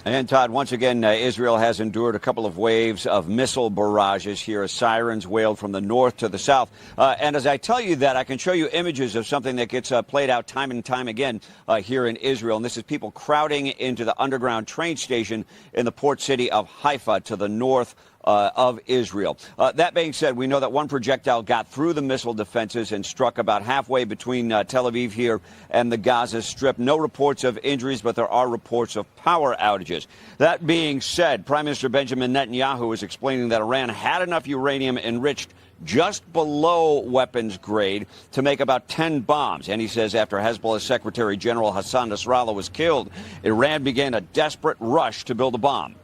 And, Todd, once again, Israel has endured a couple of waves of missile barrages here as sirens wailed from the north to the south. And as I tell you that, I can show you images of something that gets played out time and time again here in Israel. And this is people crowding into the underground train station in the port city of Haifa to the north of Israel. That being said, we know that one projectile got through the missile defenses and struck about halfway between Tel Aviv here and the Gaza Strip. No reports of injuries, but there are reports of power outages. That being said, Prime Minister Benjamin Netanyahu is explaining that Iran had enough uranium enriched just below weapons grade to make about 10 bombs. And he says after Hezbollah's Secretary General Hassan Nasrallah was killed, Iran began a desperate rush to build a bomb.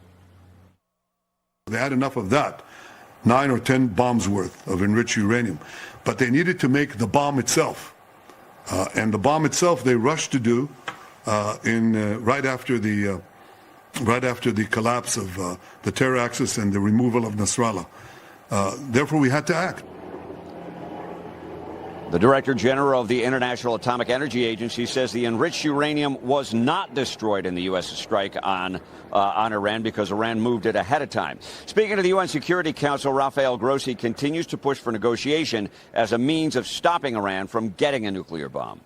They had enough of that, 9 or 10 bombs worth of enriched uranium. But they needed to make the bomb itself. And the bomb itself they rushed to do right after the collapse of the terror axis and the removal of Nasrallah. Therefore, we had to act. The Director General of the International Atomic Energy Agency says the enriched uranium was not destroyed in the U.S. strike on Iran because Iran moved it ahead of time. Speaking to the UN Security Council, Rafael Grossi continues to push for negotiation as a means of stopping Iran from getting a nuclear bomb.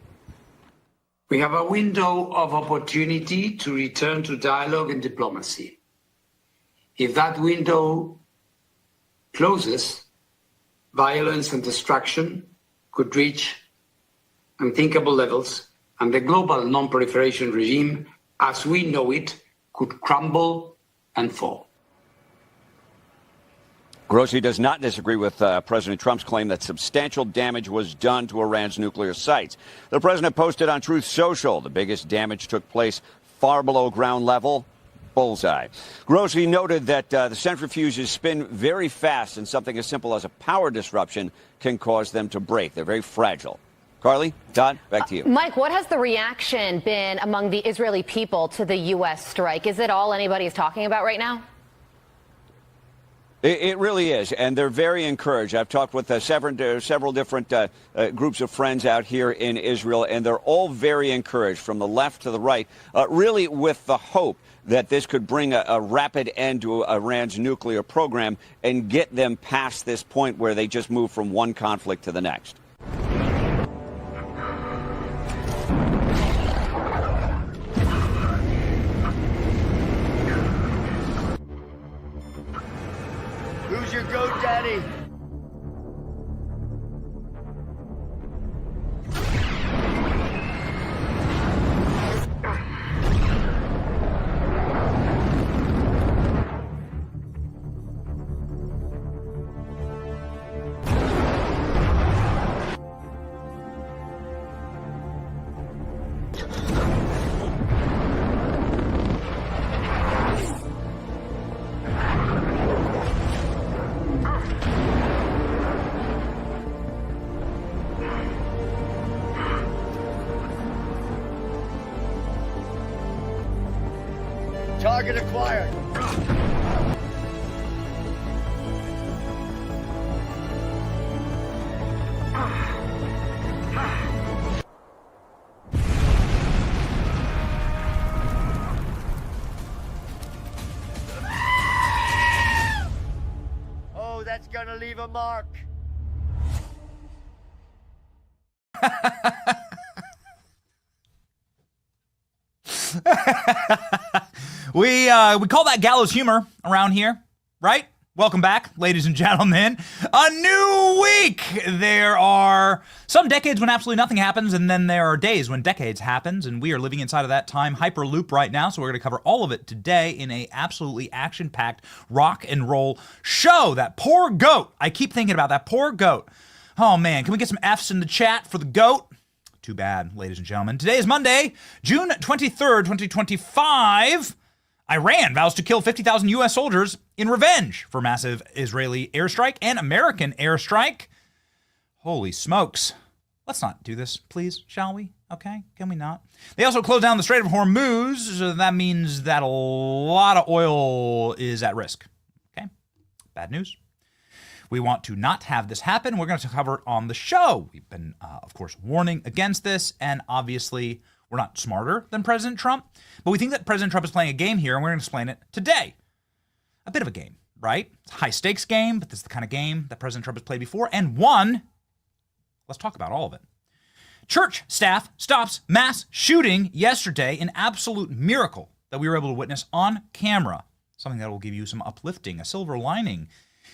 We have a window of opportunity to return to dialogue and diplomacy. If that window closes, violence and destruction could reach unthinkable levels, and the global non-proliferation regime, as we know it, could crumble and fall. Grossi does not disagree with President Trump's claim that substantial damage was done to Iran's nuclear sites. The president posted on Truth Social the biggest damage took place far below ground level. Bullseye. Grossi noted that the centrifuges spin very fast, and something as simple as a power disruption can cause them to break. They're very fragile. Carly, Todd, back to you. Mike, what has the reaction been among the Israeli people to the U.S. strike? Is it all anybody is talking about right now? It really is, and they're very encouraged. I've talked with several different groups of friends out here in Israel, and they're all very encouraged from the left to the right, really with the hope that this could bring a rapid end to Iran's nuclear program and get them past this point where they just move from one conflict to the next. Who's your goat daddy? Target acquired. Oh, that's gonna leave a mark. We call that gallows humor around here, right? Welcome back, ladies and gentlemen. A new week! There are some decades when absolutely nothing happens, and then there are days when decades happens, and we are living inside of that time hyperloop right now, so we're going to cover all of it today in a absolutely action-packed rock and roll show. That poor goat. I keep thinking about that poor goat. Oh, man. Can we get some Fs in the chat for the goat? Too bad, ladies and gentlemen. Today is Monday, June 23rd, 2025. Iran vows to kill 50,000 U.S. soldiers in revenge for massive Israeli airstrike and American airstrike. Holy smokes. Let's not do this, please, shall we? Okay, can we not? They also closed down the Strait of Hormuz, so that means that a lot of oil is at risk. Okay, bad news. We want to not have this happen. We're going to cover it on the show. We've been, of course, warning against this, and obviously we're not smarter than President Trump, but we think that President Trump is playing a game here, and we're going to explain it today. A bit of a game, right? It's a high-stakes game, but this is the kind of game that President Trump has played before and won. Let's talk about all of it. Church staff stops mass shooting yesterday, an absolute miracle that we were able to witness on camera. Something that will give you some uplifting, a silver lining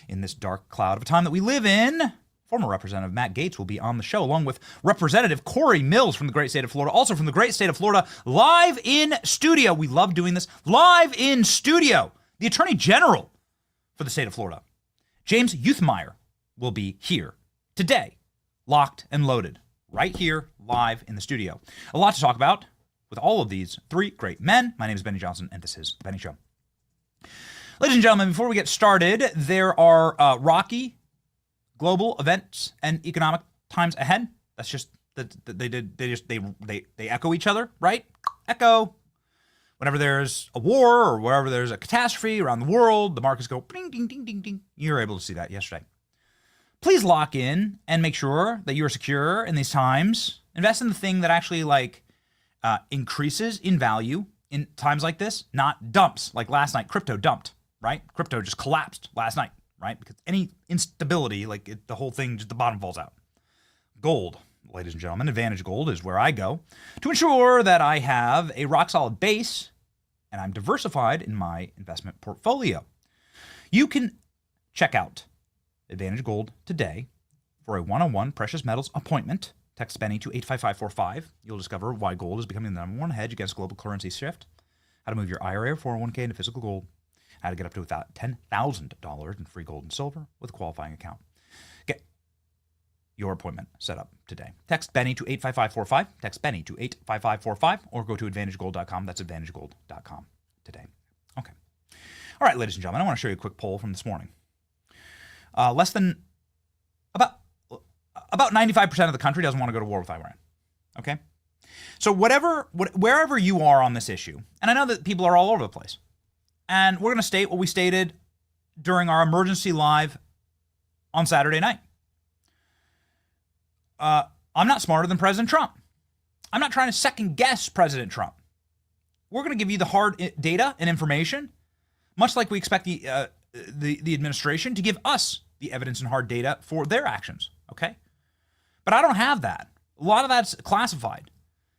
in this dark cloud of a time that we live in. Former Representative Matt Gaetz will be on the show, along with Representative Cory Mills from the great state of Florida. Also from the great state of Florida, live in studio. We love doing this. Live in studio, the Attorney General for the state of Florida, James Youthmeyer, will be here today, locked and loaded, right here, live in the studio. A lot to talk about with all of these three great men. My name is Benny Johnson, and this is The Benny Show. Ladies and gentlemen, before we get started, there are rocky global events and economic times ahead. That's just they echo each other, right? Echo. Whenever there's a war or wherever there's a catastrophe around the world, the markets go ding, ding, ding, ding, ding. You were able to see that yesterday. Please lock in and make sure that you are secure in these times. Invest in the thing that actually increases in value in times like this, not dumps. Like last night, crypto dumped, right? Crypto just collapsed last night, right? Because any instability, the whole thing, just the bottom falls out. Gold, ladies and gentlemen, Advantage Gold is where I go to ensure that I have a rock-solid base and I'm diversified in my investment portfolio. You can check out Advantage Gold today for a one-on-one precious metals appointment. Text Benny to 85545. You'll discover why gold is becoming the number one hedge against global currency shift, how to move your IRA or 401k into physical gold, how to get up to $10,000 in free gold and silver with a qualifying account. Get your appointment set up today. Text Benny to 85545. Text Benny to 85545 or go to AdvantageGold.com. That's AdvantageGold.com today. Okay. All right, ladies and gentlemen, I want to show you a quick poll from this morning. About 95% of the country doesn't want to go to war with Iran. Okay? So wherever you are on this issue, and I know that people are all over the place, and we're going to state what we stated during our emergency live on Saturday night. I'm not smarter than President Trump. I'm not trying to second guess President Trump. We're going to give you the hard data and information, much like we expect the administration to give us the evidence and hard data for their actions. Okay? But I don't have that. A lot of that's classified.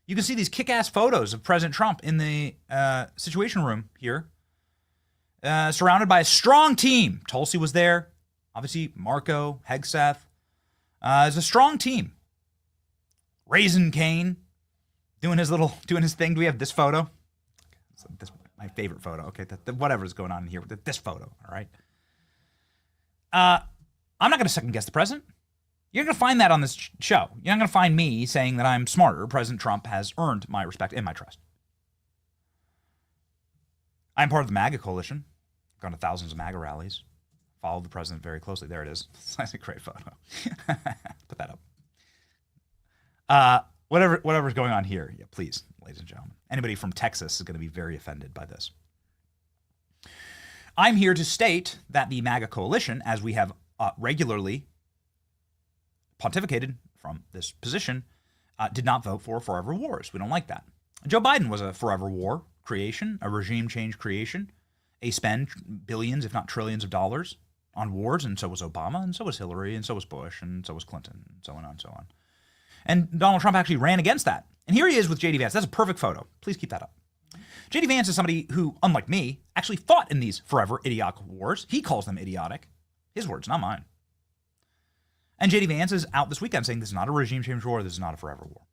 You can see these kick-ass photos of President Trump in the Situation Room here, surrounded by a strong team. Tulsi was there. Obviously, Marco, Hegseth. It's a strong team. Raisin Kane doing his thing. Do we have this photo? This my favorite photo. Okay, whatever's going on here with this photo. All right. I'm not going to second guess the president. You're going to find that on this show. You're not going to find me saying that I'm smarter. President Trump has earned my respect and my trust. I'm part of the MAGA coalition. I've gone to thousands of MAGA rallies. Followed the president very closely. There it is. That's a great photo. Put that up. Whatever's going on here, yeah, please, ladies and gentlemen. Anybody from Texas is going to be very offended by this. I'm here to state that the MAGA coalition, as we have regularly pontificated from this position, did not vote for forever wars. We don't like that. Joe Biden was a forever war creation, a regime change creation, a spend billions, if not trillions of dollars on wars, and so was Obama, and so was Hillary, and so was Bush, and so was Clinton, and so on and so on. And Donald Trump actually ran against that. And here he is with J.D. Vance. That's a perfect photo. Please keep that up. J.D. Vance is somebody who, unlike me, actually fought in these forever idiotic wars. He calls them idiotic. His words, not mine. And J.D. Vance is out this weekend saying this is not a regime change war, this is not a forever war.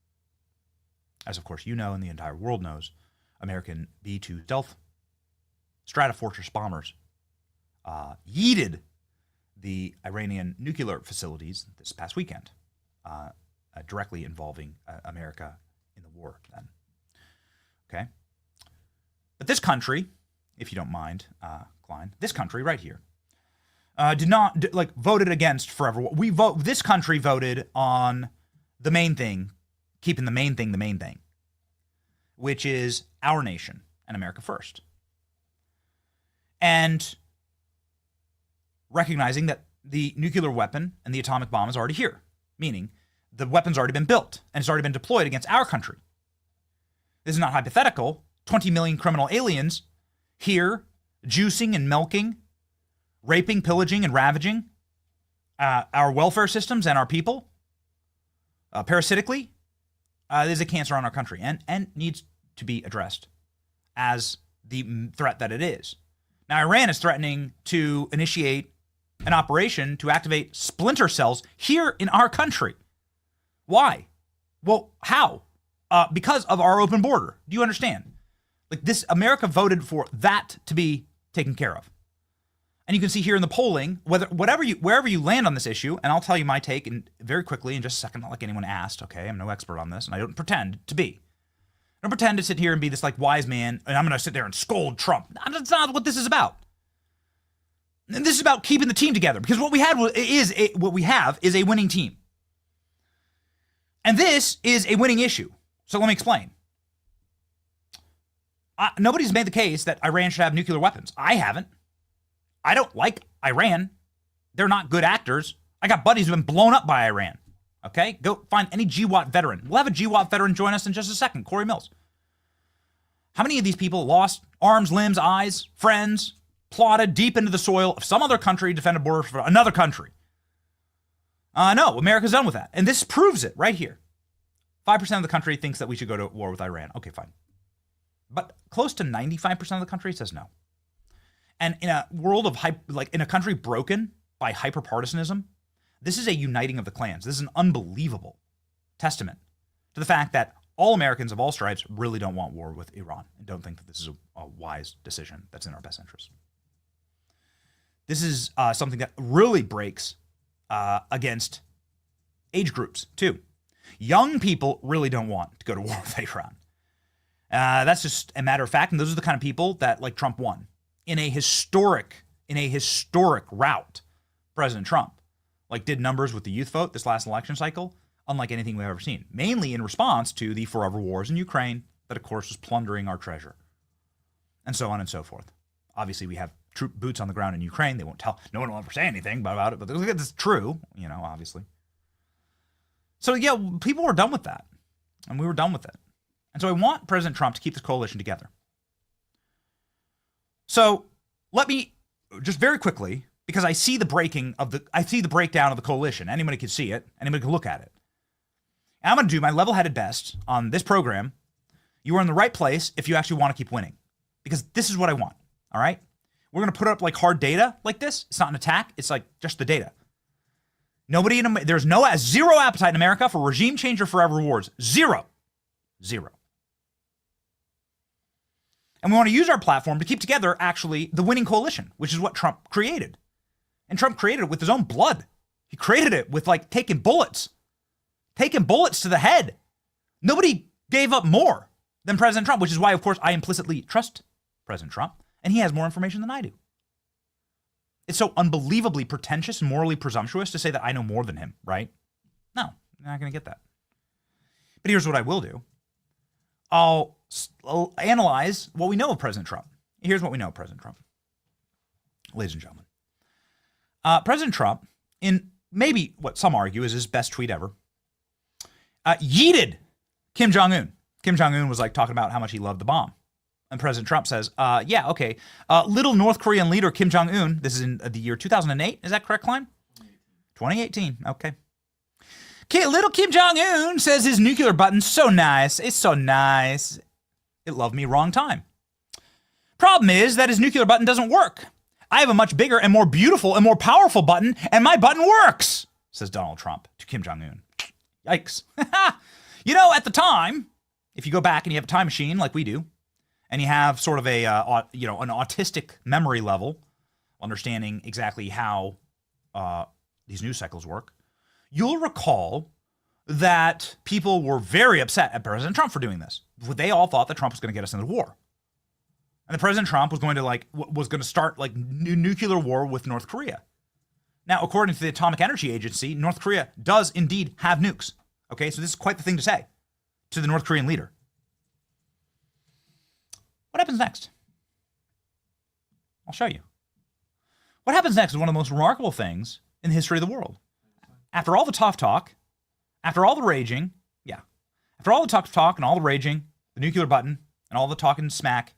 As, of course, you know and the entire world knows, American B-2 stealth Stratofortress bombers yeeted the Iranian nuclear facilities this past weekend, directly involving America in the war then. Okay? But this country, if you don't mind, Klein, this country right here, voted against forever war. This country voted on the main thing, keeping the main thing, which is our nation and America first. And recognizing that the nuclear weapon and the atomic bomb is already here, meaning the weapon's already been built and it's already been deployed against our country. This is not hypothetical. 20 million criminal aliens here, juicing and milking, raping, pillaging, and ravaging our welfare systems and our people, parasitically, is a cancer on our country and needs to be addressed as the threat that it is. Now, Iran is threatening to initiate an operation to activate splinter cells here in our country. Why? Well, how? Because of our open border. Do you understand? Like this, America voted for that to be taken care of. And you can see here in the polling, wherever you land on this issue, and I'll tell you my take very quickly in just a second, not like anyone asked, okay? I'm no expert on this, and I don't pretend to be. I don't pretend to sit here and be this like wise man, and I'm going to sit there and scold Trump. That's not what this is about. And this is about keeping the team together, because what we have is a winning team. And this is a winning issue. So let me explain. Nobody's made the case that Iran should have nuclear weapons. I haven't. I don't like Iran. They're not good actors. I got buddies who've been blown up by Iran. Okay? Go find any GWAT veteran. We'll have a GWAT veteran join us in just a second. Cory Mills. How many of these people lost arms, limbs, eyes, friends, plotted deep into the soil of some other country, defend a border for another country? No, America's done with that. And this proves it right here. 5% of the country thinks that we should go to war with Iran. Okay, fine. But close to 95% of the country says no. And in a world of in a country broken by hyperpartisanism, this is a uniting of the clans. This is an unbelievable testament to the fact that all Americans of all stripes really don't want war with Iran and don't think that this is a wise decision that's in our best interest. This is something that really breaks against age groups, too. Young people really don't want to go to war with Iran. That's just a matter of fact, and those are the kind of people that, like Trump, won in a historic rout. President Trump, did numbers with the youth vote this last election cycle, unlike anything we've ever seen. Mainly in response to the forever wars in Ukraine, that of course was plundering our treasure, and so on and so forth. Obviously, we have troop boots on the ground in Ukraine. They won't tell. No one will ever say anything about it, but it's true, obviously. So yeah, people were done with that, and we were done with it. And so I want President Trump to keep this coalition together. So let me just very quickly, because I see the breakdown of the coalition. Anybody can see it. Anybody can look at it. And I'm going to do my level-headed best on this program. You are in the right place if you actually want to keep winning, because this is what I want. All right. We're going to put up hard data like this. It's not an attack. It's just the data. There's zero appetite in America for regime change or forever wars. Zero. And we want to use our platform to keep together, actually, the winning coalition, which is what Trump created. And Trump created it with his own blood. He created it with, taking bullets to the head. Nobody gave up more than President Trump, which is why, of course, I implicitly trust President Trump, and he has more information than I do. It's so unbelievably pretentious and morally presumptuous to say that I know more than him, right? No, you're not going to get that. But here's what I will do. I'll analyze what we know of President Trump. Here's what we know of President Trump. Ladies and gentlemen. President Trump, in maybe what some argue is his best tweet ever, yeeted Kim Jong-un. Kim Jong-un was talking about how much he loved the bomb. And President Trump says, yeah, okay. Little North Korean leader Kim Jong-un, this is in the year 2008. Is that correct, Klein? 2018. Okay. Little Kim Jong-un says his nuclear button's so nice. It's so nice. It loved me wrong time. Problem is that his nuclear button doesn't work. I have a much bigger and more beautiful and more powerful button, and my button works, says Donald Trump to Kim Jong-un. Yikes. You know, at the time, if you go back and you have a time machine like we do, and you have sort of a, an autistic memory level, understanding exactly how these news cycles work, you'll recall that people were very upset at President Trump for doing this. They all thought that Trump was going to get us into war. And the President Trump was going to start nuclear war with North Korea. Now, according to the Atomic Energy Agency, North Korea does indeed have nukes. Okay, so this is quite the thing to say to the North Korean leader. What happens next? I'll show you. What happens next is one of the most remarkable things in the history of the world. After all the tough talk, after all the raging, after all the tough talk and all the raging, the nuclear button and all the talking smack,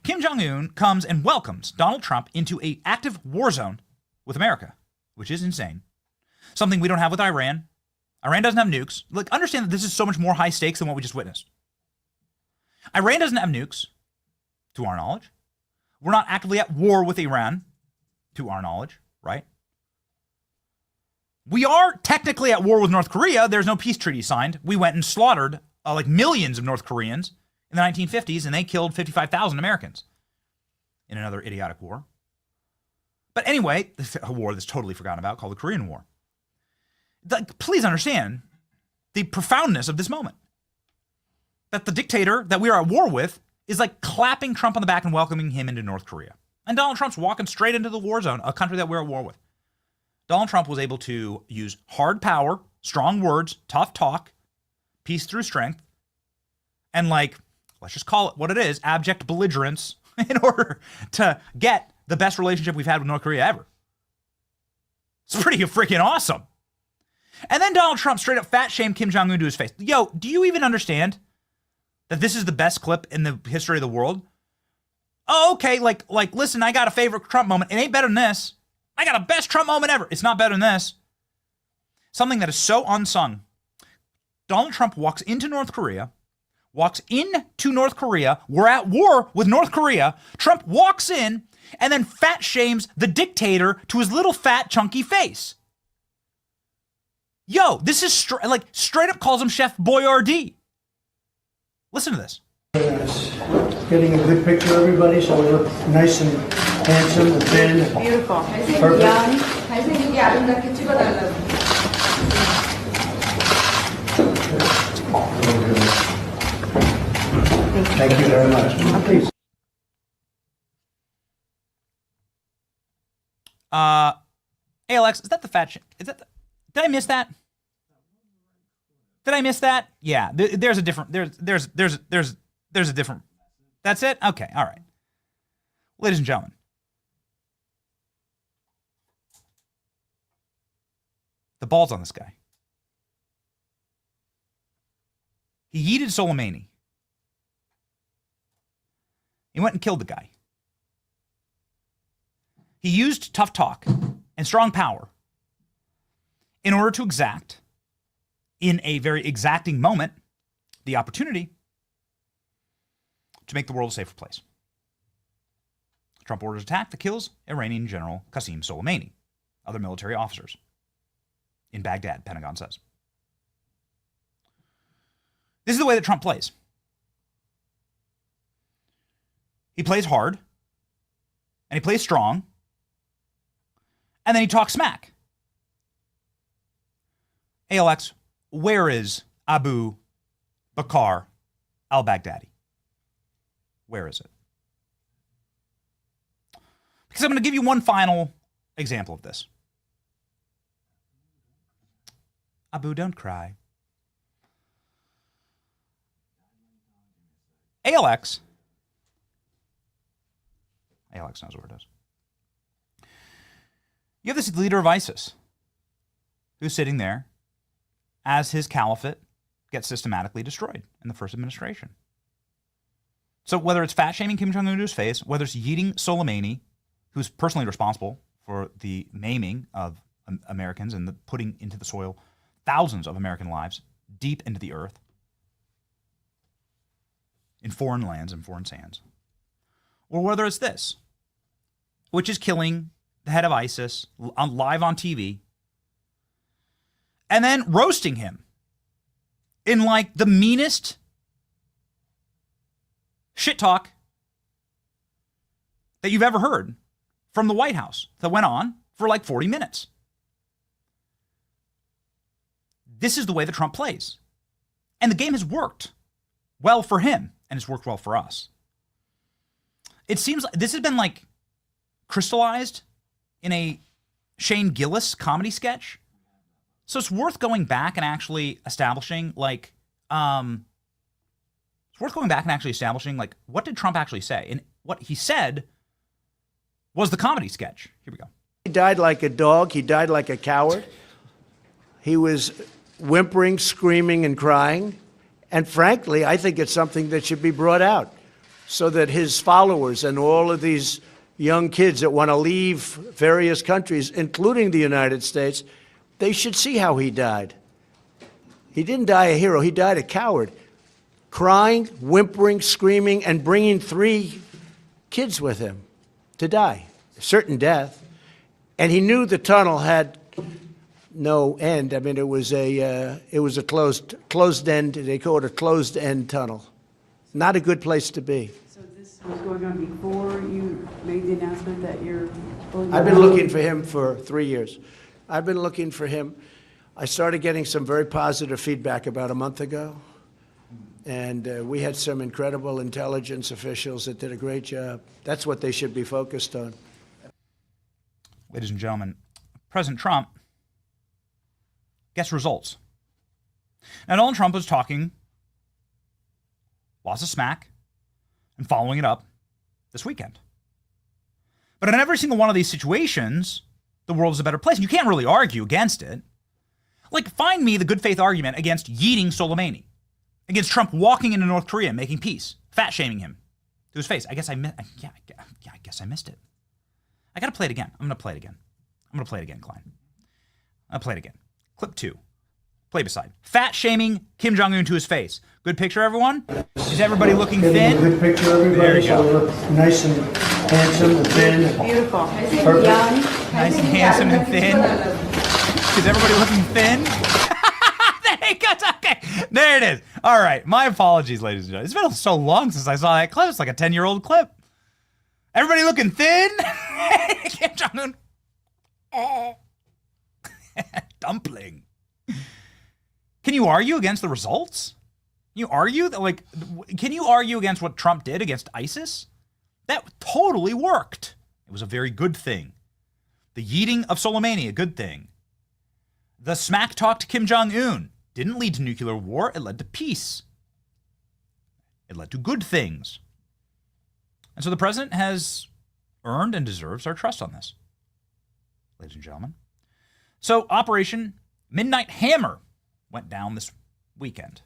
Kim Jong-un comes and welcomes Donald Trump into an active war zone with America, which is insane. Something we don't have with Iran. Iran doesn't have nukes. Understand that this is so much more high stakes than what we just witnessed. Iran doesn't have nukes, to our knowledge. We're not actively at war with Iran, to our knowledge, right? We are technically at war with North Korea. There's no peace treaty signed. We went and slaughtered millions of North Koreans in the 1950s, and they killed 55,000 Americans in another idiotic war. But anyway, a war that's totally forgotten about called the Korean War. Please understand the profoundness of this moment. That the dictator that we are at war with is clapping Trump on the back and welcoming him into North Korea. And Donald Trump's walking straight into the war zone, a country that we're at war with. Donald Trump was able to use hard power, strong words, tough talk, peace through strength, and let's just call it what it is, abject belligerence in order to get the best relationship we've had with North Korea ever. It's pretty freaking awesome. And then Donald Trump straight up fat shamed Kim Jong-un to his face. Yo, do you even understand that this is the best clip in the history of the world? Oh, okay, listen, I got a favorite Trump moment. It ain't better than this. I got a best Trump moment ever. It's not better than this. Something that is so unsung. Donald Trump walks into North Korea. We're at war with North Korea. Trump walks in and then fat shames the dictator to his little fat chunky face. Yo, this is straight up calls him Chef Boyardee. Listen to this. Getting a good picture of everybody so we look nice and handsome and thin. Beautiful. Perfect. Thank you very much. Please. ALX, is that the fat shit? Did I miss that? Did I miss that? Yeah, there's a different, there's a different, that's it? Okay, all right. Ladies and gentlemen. The ball's on this guy. He yeeted Soleimani. He went and killed the guy. He used tough talk and strong power in order to exact, in a very exacting moment, the opportunity to make the world a safer place. Trump orders attack that kills Iranian General Qasem Soleimani, other military officers in Baghdad, Pentagon says. This is the way that Trump plays. He plays hard, and he plays strong, and then he talks smack. ALX, where is Abu Bakr al-Baghdadi? Where is it? Because I'm going to give you one final example of this. Abu, don't cry. ALX knows where it is. You have this leader of ISIS who's sitting there as his caliphate gets systematically destroyed in the first administration. So whether it's fat-shaming Kim Jong-un to his face, whether it's yeeting Soleimani, who's personally responsible for the maiming of Americans and the putting into the soil thousands of American lives deep into the earth, in foreign lands and foreign sands, or whether it's this, which is killing the head of ISIS live on TV and then roasting him in like the meanest shit talk that you've ever heard from the White House that went on for like 40 minutes. This is the way that Trump plays. And the game has worked well for him, and it's worked well for us. It seems like this has been like crystallized in a Shane Gillis comedy sketch. So it's worth going back and actually establishing what did Trump actually say? And what he said was the comedy sketch. Here we go. He died like a dog. He died like a coward. He was whimpering, screaming, and crying. And frankly, I think it's something that should be brought out so that his followers and all of these young kids that want to leave various countries, including the United States, they should see how he died. He didn't die a hero. He died a coward, crying, whimpering, screaming, and bringing 3 kids with him to die, a certain death. And he knew the tunnel had no end. I mean, it was a closed end. They call it a closed end tunnel. Not a good place to be. So this was going on before you made the announcement that you're going. I've been looking for him for 3 years. I've been looking for him. I started getting some very positive feedback about a month ago. And we had some incredible intelligence officials that did a great job. That's what they should be focused on. Ladies and gentlemen, President Trump, guess results. Now, Donald Trump was talking lots of smack and following it up this weekend. But in every single one of these situations, the world is a better place. And you can't really argue against it. Like, find me the good faith argument against yeeting Soleimani, against Trump walking into North Korea and making peace, fat shaming him to his face. I guess I missed it. I got to play it again. I'm going to play it again. Klein. I'll play it again. Clip 2. Play beside. Fat shaming Kim Jong-un to his face. Good picture, everyone? Is everybody looking thin? Good picture, everybody. There you go. So we look nice and handsome and thin. Beautiful. Perfect. Nice and handsome and thin. Is everybody looking thin? There you go. Okay. There it is. All right. My apologies, ladies and gentlemen. It's been so long since I saw that clip. It's like a 10-year-old clip. Everybody looking thin? Kim Jong-un. Dumpling. Can you argue against the results? Can you argue against what Trump did against ISIS? That totally worked. It was a very good thing. The yeeting of Soleimani, a good thing. The smack talk to Kim Jong-un didn't lead to nuclear war. It led to peace. It led to good things. And so the president has earned and deserves our trust on this, ladies and gentlemen. So Operation Midnight Hammer went down this weekend.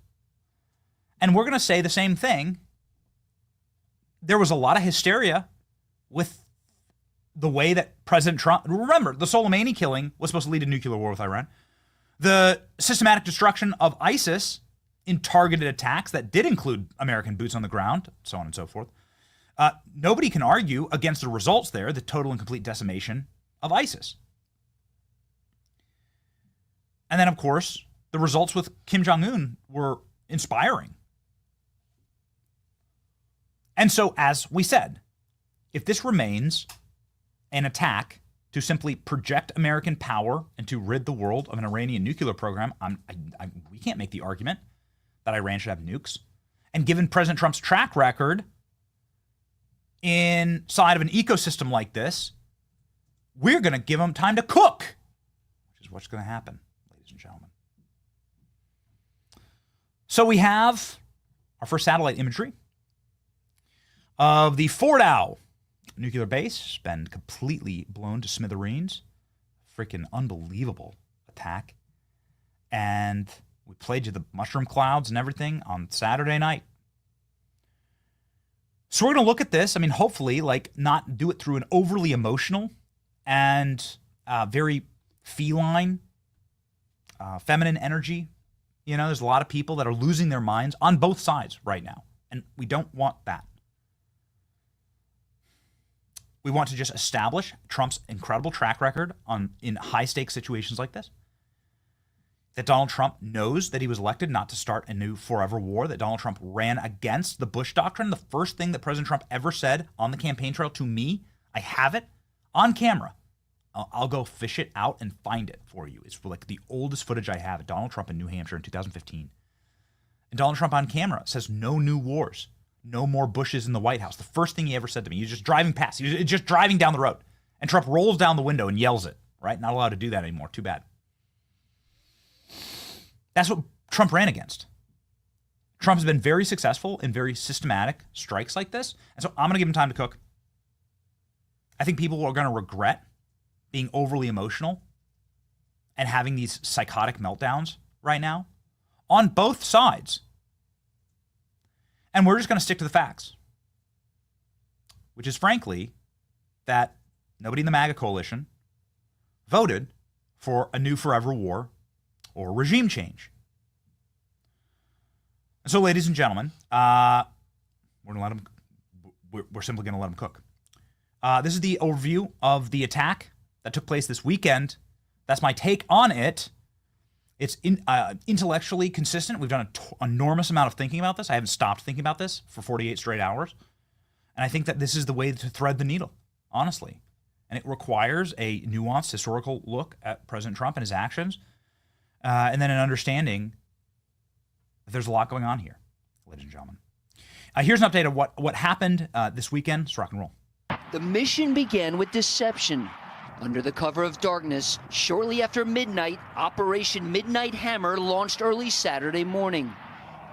And we're going to say the same thing. There was a lot of hysteria with the way that President Trump, remember, the Soleimani killing was supposed to lead to nuclear war with Iran. The systematic destruction of ISIS in targeted attacks that did include American boots on the ground, so on and so forth. Nobody can argue against the results there, the total and complete decimation of ISIS. And then, of course, the results with Kim Jong-un were inspiring. And so, as we said, if this remains an attack to simply project American power and to rid the world of an Iranian nuclear program, we can't make the argument that Iran should have nukes. And given President Trump's track record inside of an ecosystem like this, we're going to give him time to cook, which is what's going to happen, ladies and gentlemen. So we have our first satellite imagery of the Fordow nuclear base, been completely blown to smithereens. Freaking unbelievable attack. And we played you the mushroom clouds and everything on Saturday night. So we're going to look at this. I mean, hopefully, not do it through an overly emotional and very feline, feminine energy. You know, there's a lot of people that are losing their minds on both sides right now. And we don't want that. We want to just establish Trump's incredible track record in high-stakes situations like this. That Donald Trump knows that he was elected not to start a new forever war, that Donald Trump ran against the Bush Doctrine. The first thing that President Trump ever said on the campaign trail to me, I have it on camera. I'll go fish it out and find it for you. It's like the oldest footage I have of Donald Trump in New Hampshire in 2015. And Donald Trump on camera says no new wars, no more Bushes in the White House. The first thing he ever said to me, he was just driving past. He was just driving down the road. And Trump rolls down the window and yells it, right? Not allowed to do that anymore. Too bad. That's what Trump ran against. Trump has been very successful in very systematic strikes like this. And so I'm going to give him time to cook. I think people are going to regret being overly emotional and having these psychotic meltdowns right now on both sides. And we're just going to stick to the facts, which is frankly that nobody in the MAGA coalition voted for a new forever war or regime change. And so, ladies and gentlemen, we're simply going to let them cook. This is the overview of the attack that took place this weekend. That's my take on it. It's intellectually consistent. We've done an enormous amount of thinking about this. I haven't stopped thinking about this for 48 straight hours. And I think that this is the way to thread the needle, honestly. And it requires a nuanced historical look at President Trump and his actions. And then an understanding that there's a lot going on here, ladies and gentlemen. Here's an update of what happened this weekend. Let's rock and roll. The mission began with deception. Under the cover of darkness, shortly after midnight, Operation Midnight Hammer launched early Saturday morning.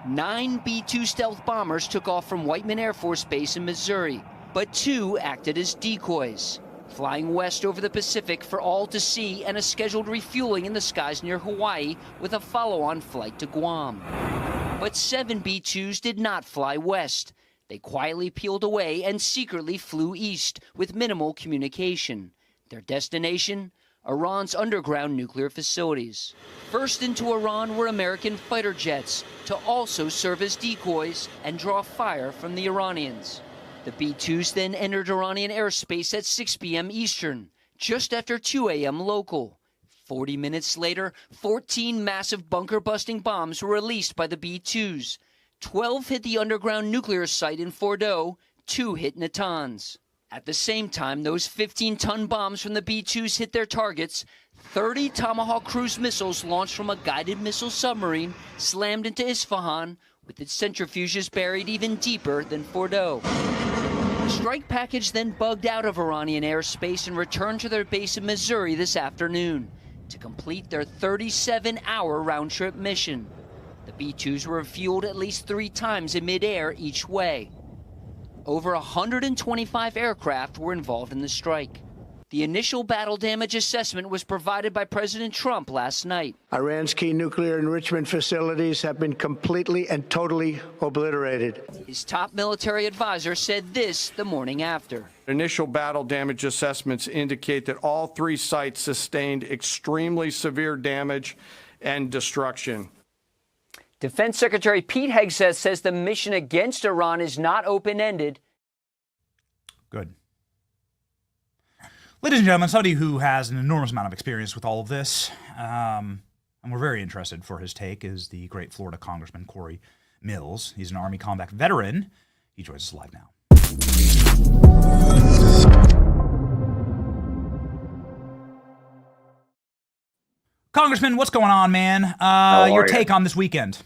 9 B-2 stealth bombers took off from Whiteman Air Force Base in Missouri, but 2 acted as decoys, flying west over the Pacific for all to see and a scheduled refueling in the skies near Hawaii with a follow-on flight to Guam. But 7 B-2s did not fly west. They quietly peeled away and secretly flew east with minimal communication. Their destination? Iran's underground nuclear facilities. First into Iran were American fighter jets to also serve as decoys and draw fire from the Iranians. The B-2s then entered Iranian airspace at 6 p.m. Eastern, just after 2 a.m. local. 40 minutes later, 14 massive bunker-busting bombs were released by the B-2s. 12 hit the underground nuclear site in Fordo, 2 hit Natanz. At the same time, those 15-ton bombs from the B-2s hit their targets. 30 Tomahawk cruise missiles launched from a guided missile submarine slammed into Isfahan, with its centrifuges buried even deeper than Fordo. The strike package then bugged out of Iranian airspace and returned to their base in Missouri this afternoon to complete their 37-hour round-trip mission. The B-2s were refueled at least 3 times in midair each way. Over 125 aircraft were involved in the strike. The initial battle damage assessment was provided by President Trump last night. Iran's key nuclear enrichment facilities have been completely and totally obliterated. His top military advisor said this the morning after. Initial battle damage assessments indicate that all 3 sites sustained extremely severe damage and destruction. Defense Secretary Pete Hegseth says the mission against Iran is not open-ended. Good. Ladies and gentlemen, somebody who has an enormous amount of experience with all of this, and we're very interested for his take, is the great Florida Congressman Cory Mills. He's an Army combat veteran. He joins us live now. Congressman, what's going on, man? Your take on this weekend?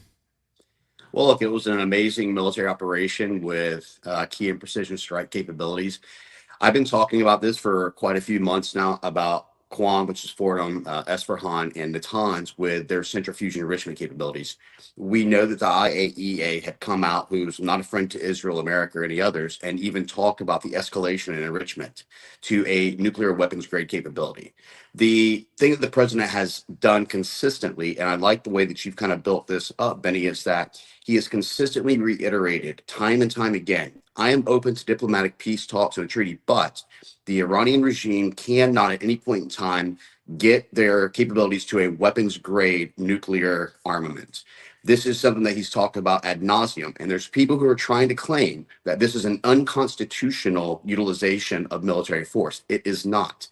Well, look, it was an amazing military operation with key and precision strike capabilities. I've been talking about this for quite a few months now about Guam, which is forward on Isfahan, and Natanz with their centrifuge enrichment capabilities. We know that the IAEA had come out, who's not a friend to Israel, America, or any others, and even talked about the escalation and enrichment to a nuclear weapons grade capability. The thing that the president has done consistently, and I like the way that you've kind of built this up, Benny, is that he has consistently reiterated time and time again, I am open to diplomatic peace talks and a treaty, but the Iranian regime cannot at any point in time get their capabilities to a weapons grade nuclear armament. This is something that he's talked about ad nauseum. And there's people who are trying to claim that this is an unconstitutional utilization of military force. It is not.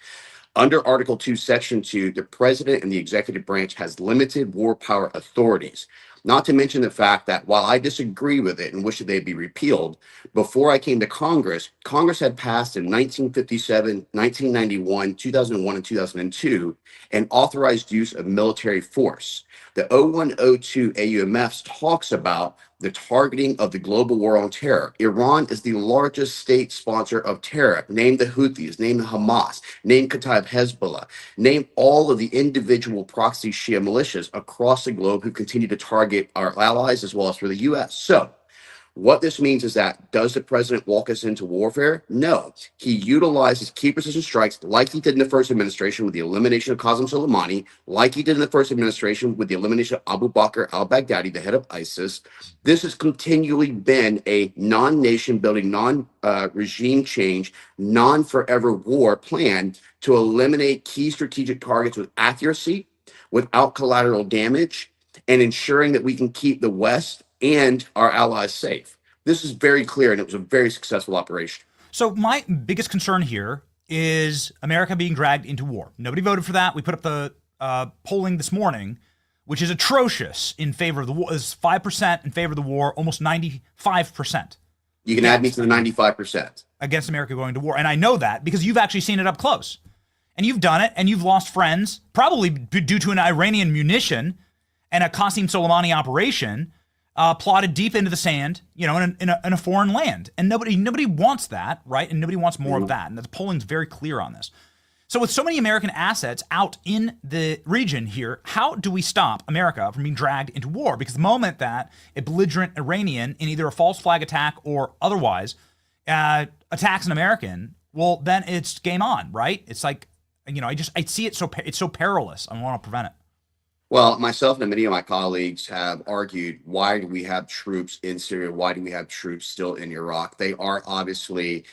Under Article 2, Section 2, the president and the executive branch has limited war power authorities. Not to mention the fact that while I disagree with it and wish that they'd be repealed, before I came to Congress, Congress had passed in 1957, 1991, 2001, and 2002 an authorized use of military force. The 0102 AUMF talks about the targeting of the global war on terror. Iran is the largest state sponsor of terror. Name the Houthis, name the Hamas, name Kataib Hezbollah, name all of the individual proxy Shia militias across the globe who continue to target our allies as well as for the U.S. So what this means is that, does the president walk us into warfare? No. He utilizes key precision strikes like he did in the first administration with the elimination of Qasem Soleimani, like he did in the first administration with the elimination of Abu Bakr al-Baghdadi, the head of ISIS. This has continually been a non-nation building, non-regime change, non-forever war plan to eliminate key strategic targets with accuracy, without collateral damage, and ensuring that we can keep the West and our allies safe. This is very clear, and it was a very successful operation. So my biggest concern here is America being dragged into war. Nobody voted for that. We put up the polling this morning, which is atrocious in favor of the war. It's 5% in favor of the war, almost 95%. You can add me to the 95%. Against America going to war. And I know that because you've actually seen it up close. And you've done it, and you've lost friends, probably due to an Iranian munition and a Qasem Soleimani operation, plotted deep into the sand, you know, in a foreign land. And nobody wants that, right? And nobody wants more of that. And the polling's very clear on this. So with so many American assets out in the region here, how do we stop America from being dragged into war? Because the moment that a belligerent Iranian, in either a false flag attack or otherwise, attacks an American, well, then it's game on, right? It's like, you know, I see it it's so perilous. I want to prevent it. Well, myself and many of my colleagues have argued, why do we have troops in Syria? Why do we have troops still in Iraq? They are obviously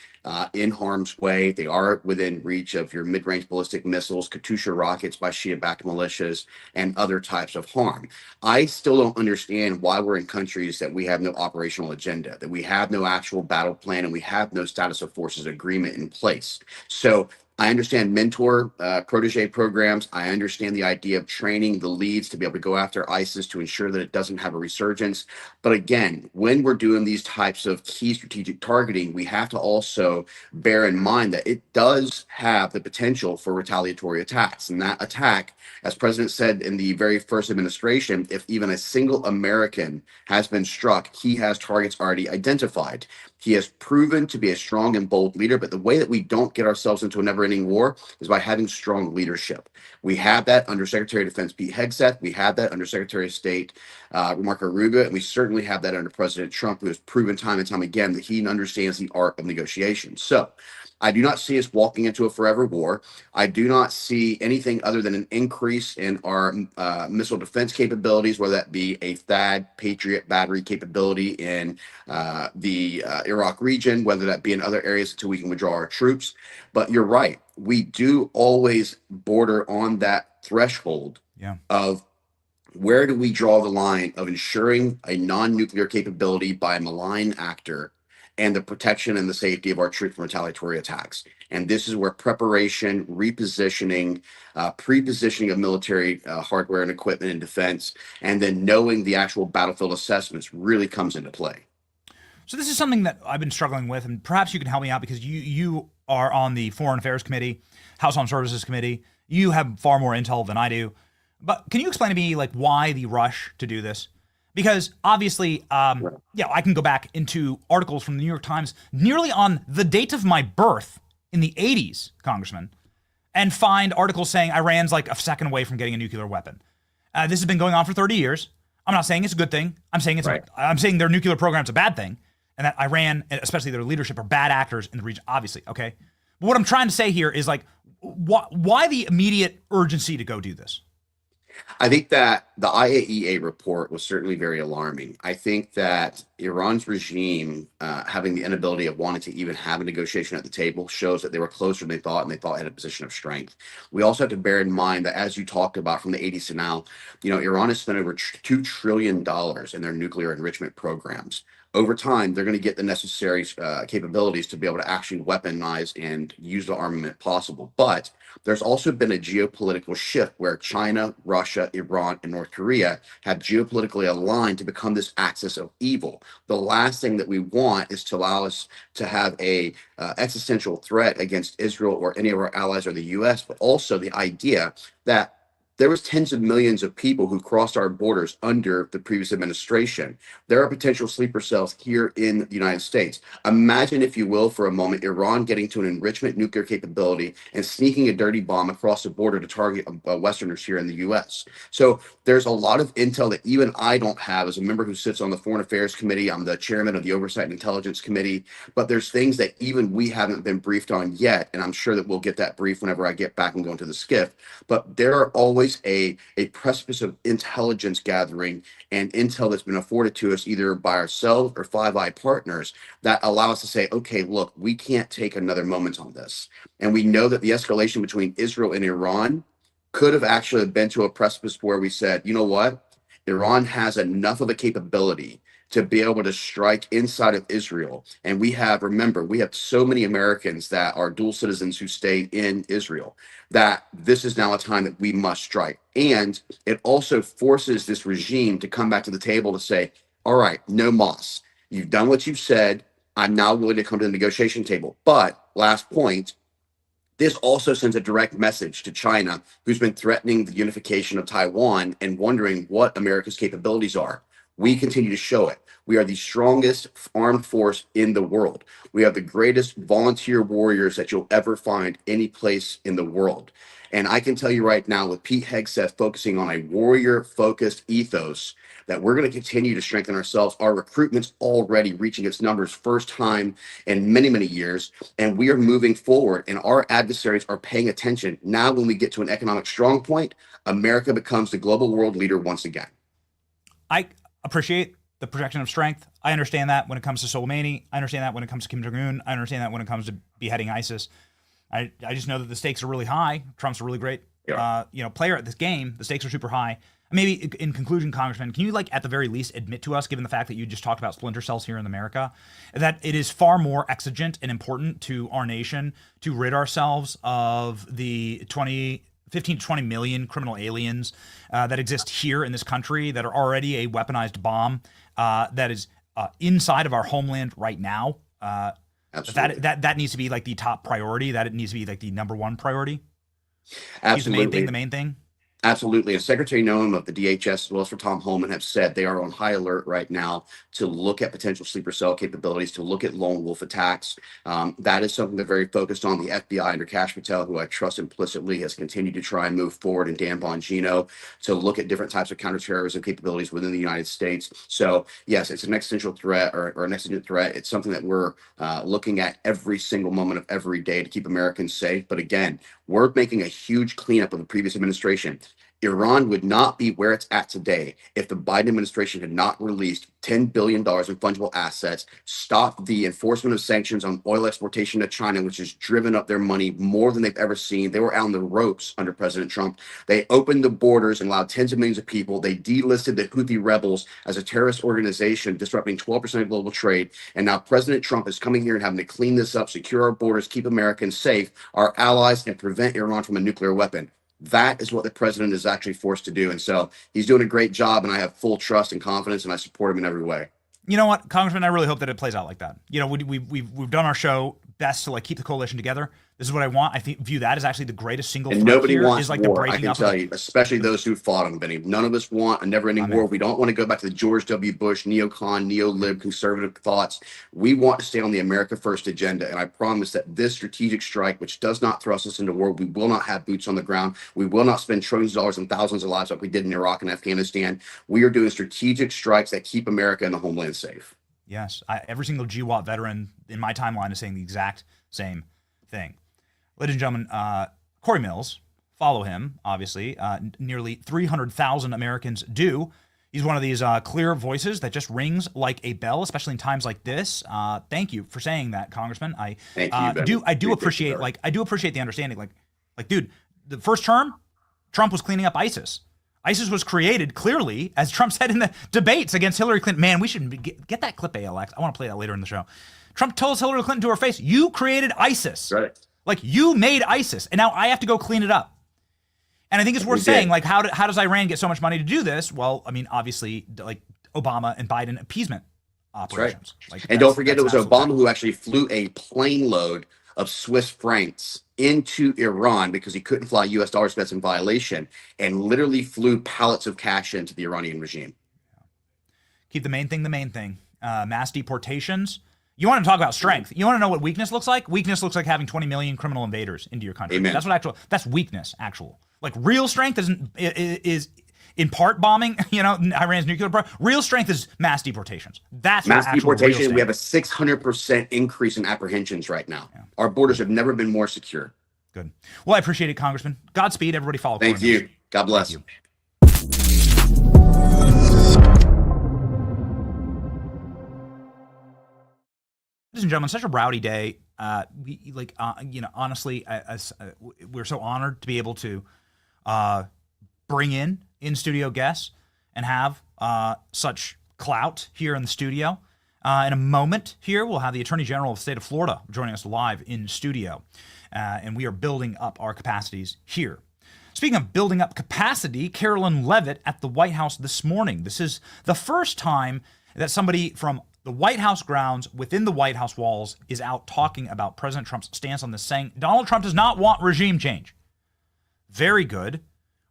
in harm's way. They are within reach of your mid-range ballistic missiles, Katyusha rockets by Shia-backed militias, and other types of harm. I still don't understand why we're in countries that we have no operational agenda, that we have no actual battle plan, and we have no status of forces agreement in place. So I understand mentor protege programs. I understand the idea of training the leads to be able to go after ISIS to ensure that it doesn't have a resurgence. But again, when we're doing these types of key strategic targeting, we have to also bear in mind that it does have the potential for retaliatory attacks. And that attack, as President said in the very first administration, if even a single American has been struck, he has targets already identified. He has proven to be a strong and bold leader, but the way that we don't get ourselves into a never-ending war is by having strong leadership. We have that under Secretary of Defense Pete Hegseth. We have that under Secretary of State Marco Rubio, and we certainly have that under President Trump, who has proven time and time again that he understands the art of negotiation. So I do not see us walking into a forever war. I do not see anything other than an increase in our missile defense capabilities, whether that be a THAAD Patriot battery capability in the Iraq region, whether that be in other areas until we can withdraw our troops. But you're right. We do always border on that threshold of where do we draw the line of ensuring a non-nuclear capability by a malign actor and the protection and the safety of our troops from retaliatory attacks. And this is where preparation, repositioning, pre-positioning of military hardware and equipment and defense, and then knowing the actual battlefield assessments really comes into play. So this is something that I've been struggling with, and perhaps you can help me out because you are on the Foreign Affairs Committee, House Armed Services Committee. You have far more intel than I do. But can you explain to me, like, why the rush to do this? Because obviously, I can go back into articles from the New York Times nearly on the date of my birth in the 80s, Congressman, and find articles saying Iran's like a second away from getting a nuclear weapon. This has been going on for 30 years. I'm not saying it's a good thing. I'm saying I'm saying their nuclear program's a bad thing, and that Iran, especially their leadership, are bad actors in the region, obviously, okay? But what I'm trying to say here is, like, why the immediate urgency to go do this? I think that the IAEA report was certainly very alarming. I think that Iran's regime, having the inability of wanting to even have a negotiation at the table, shows that they were closer than they thought, and they thought had a position of strength. We also have to bear in mind that, as you talked about from the 80s to now, Iran has spent over $2 trillion in their nuclear enrichment programs. Over time, they're going to get the necessary capabilities to be able to actually weaponize and use the armament possible. But there's also been a geopolitical shift where China, Russia, Iran, and North Korea have geopolitically aligned to become this axis of evil. The last thing that we want is to allow us to have a existential threat against Israel or any of our allies or the U.S., but also the idea that there was tens of millions of people who crossed our borders under the previous administration. There are potential sleeper cells here in the United States. Imagine, if you will, for a moment, Iran getting to an enrichment nuclear capability and sneaking a dirty bomb across the border to target Westerners here in the U.S. So there's a lot of intel that even I don't have as a member who sits on the Foreign Affairs Committee. I'm the chairman of the Oversight and Intelligence Committee, but there's things that even we haven't been briefed on yet, and I'm sure that we'll get that brief whenever I get back and go into the skiff. But there are always a precipice of intelligence gathering and intel that's been afforded to us either by ourselves or Five Eye partners that allow us to say, okay, look, we can't take another moment on this. And we know that the escalation between Israel and Iran could have actually been to a precipice where we said, you know what, Iran has enough of a capability to be able to strike inside of Israel. And we have so many Americans that are dual citizens who stay in Israel, that this is now a time that we must strike. And it also forces this regime to come back to the table to say, all right, no mas. You've done what you've said. I'm now willing to come to the negotiation table. But last point, this also sends a direct message to China, who's been threatening the unification of Taiwan and wondering what America's capabilities are. We continue to show it. We are the strongest armed force in the world. We have the greatest volunteer warriors that you'll ever find any place in the world. And I can tell you right now, with Pete Hegseth focusing on a warrior-focused ethos, that we're going to continue to strengthen ourselves. Our recruitment's already reaching its numbers first time in many, many years. And we are moving forward, and our adversaries are paying attention. Now, when we get to an economic strong point, America becomes the global world leader once again. I appreciate the projection of strength. I understand that when it comes to Soleimani. I understand that when it comes to Kim Jong-un. I understand that when it comes to beheading ISIS. I just know that the stakes are really high. Trump's a really great player at this game. The stakes are super high. Maybe in conclusion, Congressman, can you at the very least admit to us, given the fact that you just talked about splinter cells here in America, that it is far more exigent and important to our nation to rid ourselves of the 15 to 20 million criminal aliens that exist here in this country that are already a weaponized bomb that is inside of our homeland right now? Absolutely. That needs to be the top priority. That it needs to be the number one priority. Absolutely. The main thing. Absolutely. And Secretary Noem of the DHS, as well as for Tom Homan, have said they are on high alert right now to look at potential sleeper cell capabilities, to look at lone wolf attacks. That is something they're very focused on. The FBI under Kash Patel, who I trust implicitly, has continued to try and move forward, and Dan Bongino to look at different types of counterterrorism capabilities within the United States. So yes, it's an existential threat or an exigent threat. It's something that we're looking at every single moment of every day to keep Americans safe. But again, we're making a huge cleanup of the previous administration. Iran would not be where it's at today if the Biden administration had not released $10 billion in fungible assets, stopped the enforcement of sanctions on oil exportation to China, which has driven up their money more than they've ever seen. They were out on the ropes under President Trump. They opened the borders and allowed tens of millions of people. They delisted the Houthi rebels as a terrorist organization, disrupting 12% of global trade. And now President Trump is coming here and having to clean this up, secure our borders, keep Americans safe, our allies, and prevent Iran from a nuclear weapon. That is what the president is actually forced to do. And so he's doing a great job, and I have full trust and confidence, and I support him in every way. You know what, Congressman, I really hope that it plays out like that. We've done our show best to keep the coalition together. This is what I want. I view that as actually the greatest single and threat nobody here wants is the war, breaking I can up. tell you, especially those who fought him, Benny. None of us want a never-ending war. We don't want to go back to the George W. Bush, neocon, neo-lib, conservative thoughts. We want to stay on the America First agenda, and I promise that this strategic strike, which does not thrust us into war, we will not have boots on the ground. We will not spend trillions of dollars and thousands of lives like we did in Iraq and Afghanistan. We are doing strategic strikes that keep America and the homeland safe. Yes, every single GWAT veteran in my timeline is saying the exact same thing. Ladies and gentlemen, Cory Mills, follow him, obviously. Nearly 300,000 Americans do. He's one of these clear voices that just rings like a bell, especially in times like this. Thank you for saying that, Congressman. I do appreciate the understanding. Like, dude, the first term, Trump was cleaning up ISIS. ISIS was created clearly, as Trump said in the debates against Hillary Clinton. Man, we should get that clip, ALX. I want to play that later in the show. Trump tells Hillary Clinton to her face, "You created ISIS. Right. Like, you made ISIS, and now I have to go clean it up." And I think it's worth saying, like, how does Iran get so much money to do this? Well, I mean, obviously, like Obama and Biden appeasement operations. Right. Like, and don't forget, it was Obama who actually flew a plane load of Swiss francs into Iran because he couldn't fly U.S. dollars, that's in violation, and literally flew pallets of cash into the Iranian regime. Keep the main thing. Mass deportations. You want to talk about strength. You want to know what weakness looks like? Weakness looks like having 20 million criminal invaders into your country. Amen. That's weakness, actual. Like, real strength is in part bombing, Iran's nuclear program. Real strength is mass deportations. That's mass deportation. We have a 600% increase in apprehensions right now. Yeah. Our borders have never been more secure. Good. Well, I appreciate it, Congressman. Godspeed. Everybody follow. Thank you. God bless. Thank you. Ladies and gentlemen, such a rowdy day. Honestly, we're so honored to be able to bring in studio guests and have such clout here in the studio. In a moment here, we'll have the Attorney General of the state of Florida joining us live in studio, and we are building up our capacities here. Speaking of building up capacity, Carolyn Leavitt at the White House this morning. This is the first time that somebody from the White House grounds, within the White House walls, is out talking about President Trump's stance on this, saying Donald Trump does not want regime change. Very good.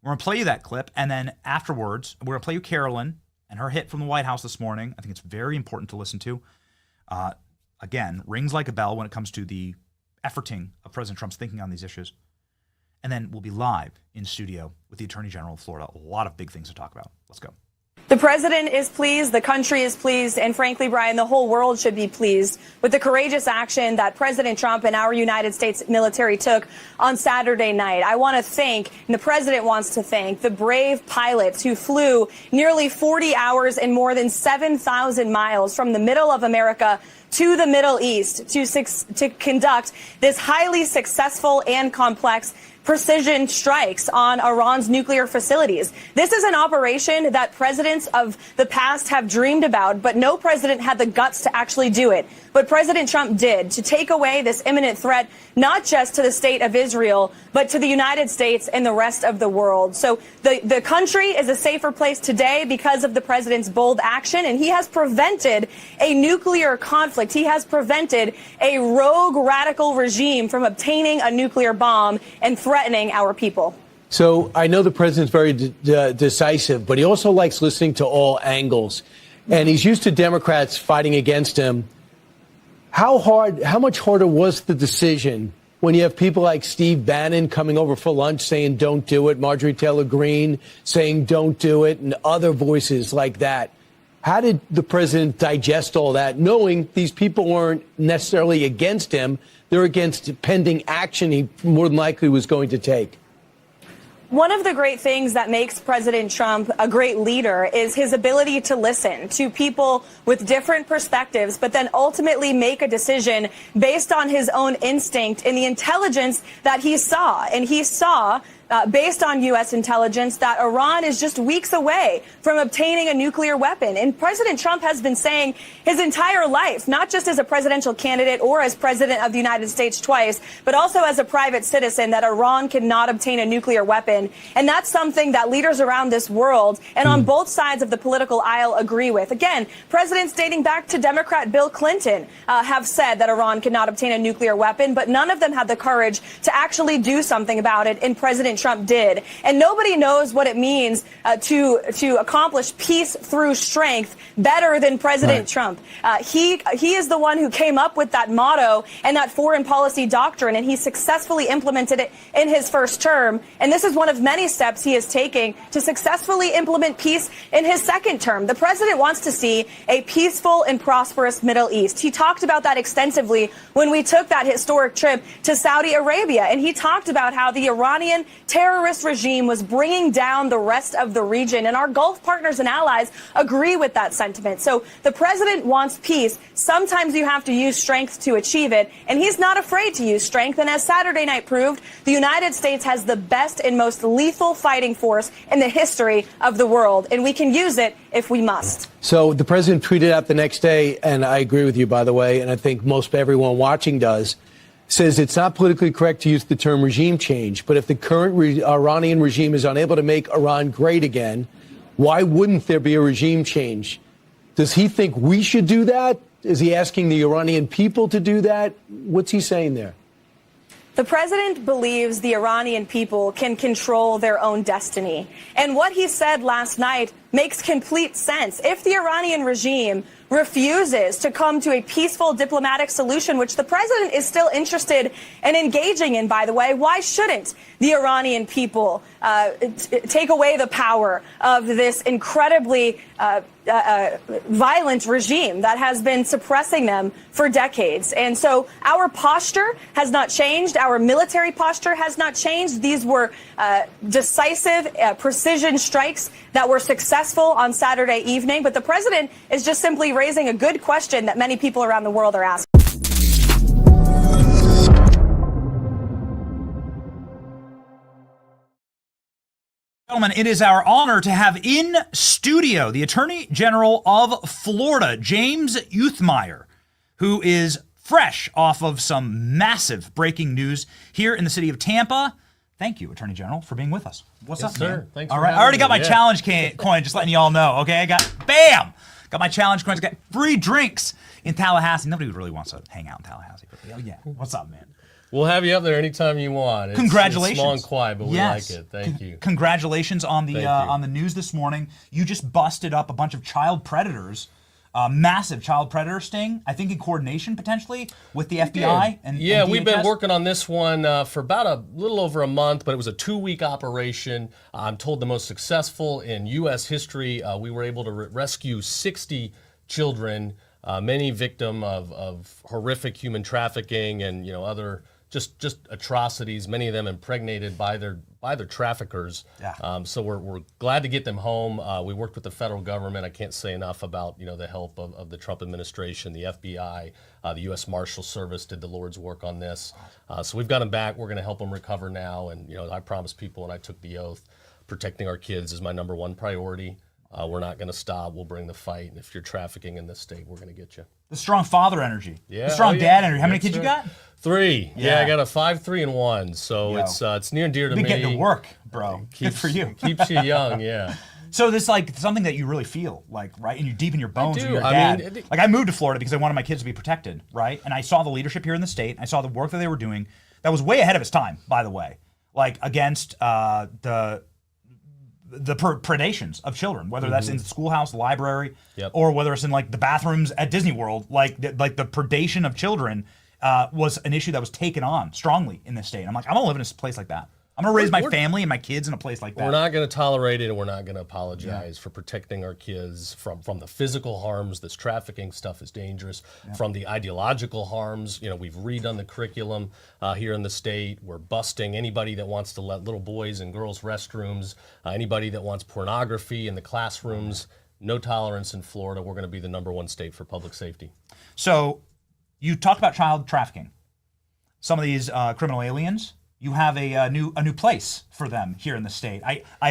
We're going to play you that clip, and then afterwards, we're going to play you Carolyn and her hit from the White House this morning. I think it's very important to listen to. Again, rings like a bell when it comes to the efforting of President Trump's thinking on these issues. And then we'll be live in studio with the Attorney General of Florida. A lot of big things to talk about. Let's go. The president is pleased, the country is pleased, and frankly, Brian, the whole world should be pleased with the courageous action that President Trump and our United States military took on Saturday night. I want to thank, and the president wants to thank, the brave pilots who flew nearly 40 hours and more than 7,000 miles from the middle of America to the Middle East to conduct this highly successful and complex precision strikes on Iran's nuclear facilities. This is an operation that presidents of the past have dreamed about, but no president had the guts to actually do it. But President Trump did, to take away this imminent threat, not just to the state of Israel, but to the United States and the rest of the world. So the country is a safer place today because of the president's bold action, and he has prevented a nuclear conflict. He has prevented a rogue radical regime from obtaining a nuclear bomb and threatening our people. So I know the president's very decisive, but he also likes listening to all angles. And he's used to Democrats fighting against him. How much harder was the decision when you have people like Steve Bannon coming over for lunch saying don't do it, Marjorie Taylor Greene saying don't do it, and other voices like that? How did the president digest all that, knowing these people weren't necessarily against him, they're against pending action he more than likely was going to take? One of the great things that makes President Trump a great leader is his ability to listen to people with different perspectives, but then ultimately make a decision based on his own instinct and the intelligence that he saw. And he saw, based on U.S. intelligence, that Iran is just weeks away from obtaining a nuclear weapon. And President Trump has been saying his entire life, not just as a presidential candidate or as president of the United States twice, but also as a private citizen, that Iran cannot obtain a nuclear weapon. And that's something that leaders around this world and on both sides of the political aisle agree with. Again, presidents dating back to Democrat Bill Clinton have said that Iran cannot obtain a nuclear weapon, but none of them had the courage to actually do something about it, and President Trump did. And nobody knows what it means to accomplish peace through strength better than President Trump. He is the one who came up with that motto and that foreign policy doctrine, and he successfully implemented it in his first term. And this is one of many steps he is taking to successfully implement peace in his second term. The president wants to see a peaceful and prosperous Middle East. He talked about that extensively when we took that historic trip to Saudi Arabia, and he talked about how the Iranian terrorist regime was bringing down the rest of the region. And our Gulf partners and allies agree with that sentiment. So the president wants peace. Sometimes you have to use strength to achieve it. And he's not afraid to use strength. And as Saturday night proved, the United States has the best and most lethal fighting force in the history of the world. And we can use it if we must. So the president tweeted out the next day, and I agree with you, by the way, and I think most everyone watching does, says it's not politically correct to use the term regime change, but if the current Iranian regime is unable to make Iran great again, why wouldn't there be a regime change? Does he think we should do that? Is he asking the Iranian people to do that? What's he saying there? The president believes the Iranian people can control their own destiny. And what he said last night makes complete sense. If the Iranian regime refuses to come to a peaceful diplomatic solution, which the president is still interested in engaging in, by the way, why shouldn't the Iranian people take away the power of this incredibly violent regime that has been suppressing them for decades? And so our posture has not changed. Our military posture has not changed. These were decisive precision strikes that were successful on Saturday evening. But the president is just simply raising a good question that many people around the world are asking. Gentlemen, it is our honor to have in studio the Attorney General of Florida, James Youthmeyer, who is fresh off of some massive breaking news here in the city of Tampa. Thank you, Attorney General, for being with us. What's up, sir? man? Thanks all for right, I already got my me. challenge coin, just letting you all know, okay? I got, bam! Got my challenge coins, got free drinks in Tallahassee. Nobody really wants to hang out in Tallahassee, but yeah, what's up, man? We'll have you up there anytime you want. Congratulations. It's small and quiet, but we Yes. like it. Thank you. Congratulations on the news this morning. You just busted up a bunch of child predators, massive child predator sting, I think in coordination potentially with the FBI and Yeah, and we've been DHS? working on this one for about a little over a month, but it was a 2-week operation. I'm told the most successful in U.S. history. We were able to rescue 60 children, many victim of horrific human trafficking and other just atrocities. Many of them impregnated by their traffickers. Yeah. So we're glad to get them home. We worked with the federal government. I can't say enough about the help of the Trump administration, the FBI, the U.S. Marshal Service did the Lord's work on this. So we've got them back. We're going to help them recover now. And I promised people when I took the oath, protecting our kids is my number one priority. We're not going to stop. We'll bring the fight. And if you're trafficking in this state, we're going to get you. The strong father energy. Yeah. The strong dad energy. How many kids you got? 3. Yeah. I got a 5, 3, and 1. So it's near and dear to You've me. been getting to work, bro. Good for you. Keeps you young, yeah. So this like something that you really feel like, right? And you're deep in your bones with do. your dad. I moved to Florida because I wanted my kids to be protected, right? And I saw the leadership here in the state. I saw the work that they were doing. That was way ahead of its time, by the way. Like against the predations of children, whether that's in the schoolhouse, the library, or whether it's in like the bathrooms at Disney World, like the predation of children was an issue that was taken on strongly in this state. And I'm like, I'm gonna live in a place like that. I'm gonna raise my family and my kids in a place like that. We're not going to tolerate it, and we're not going to apologize for protecting our kids from the physical harms. This trafficking stuff is dangerous. From the ideological harms, we've redone the curriculum here in the state. We're busting anybody that wants to let little boys and girls restrooms, anybody that wants pornography in the classrooms. No tolerance in Florida. We're going to be the #1 state for public safety. So, you talked about child trafficking. Some of these criminal aliens. You have a new place for them here in the state.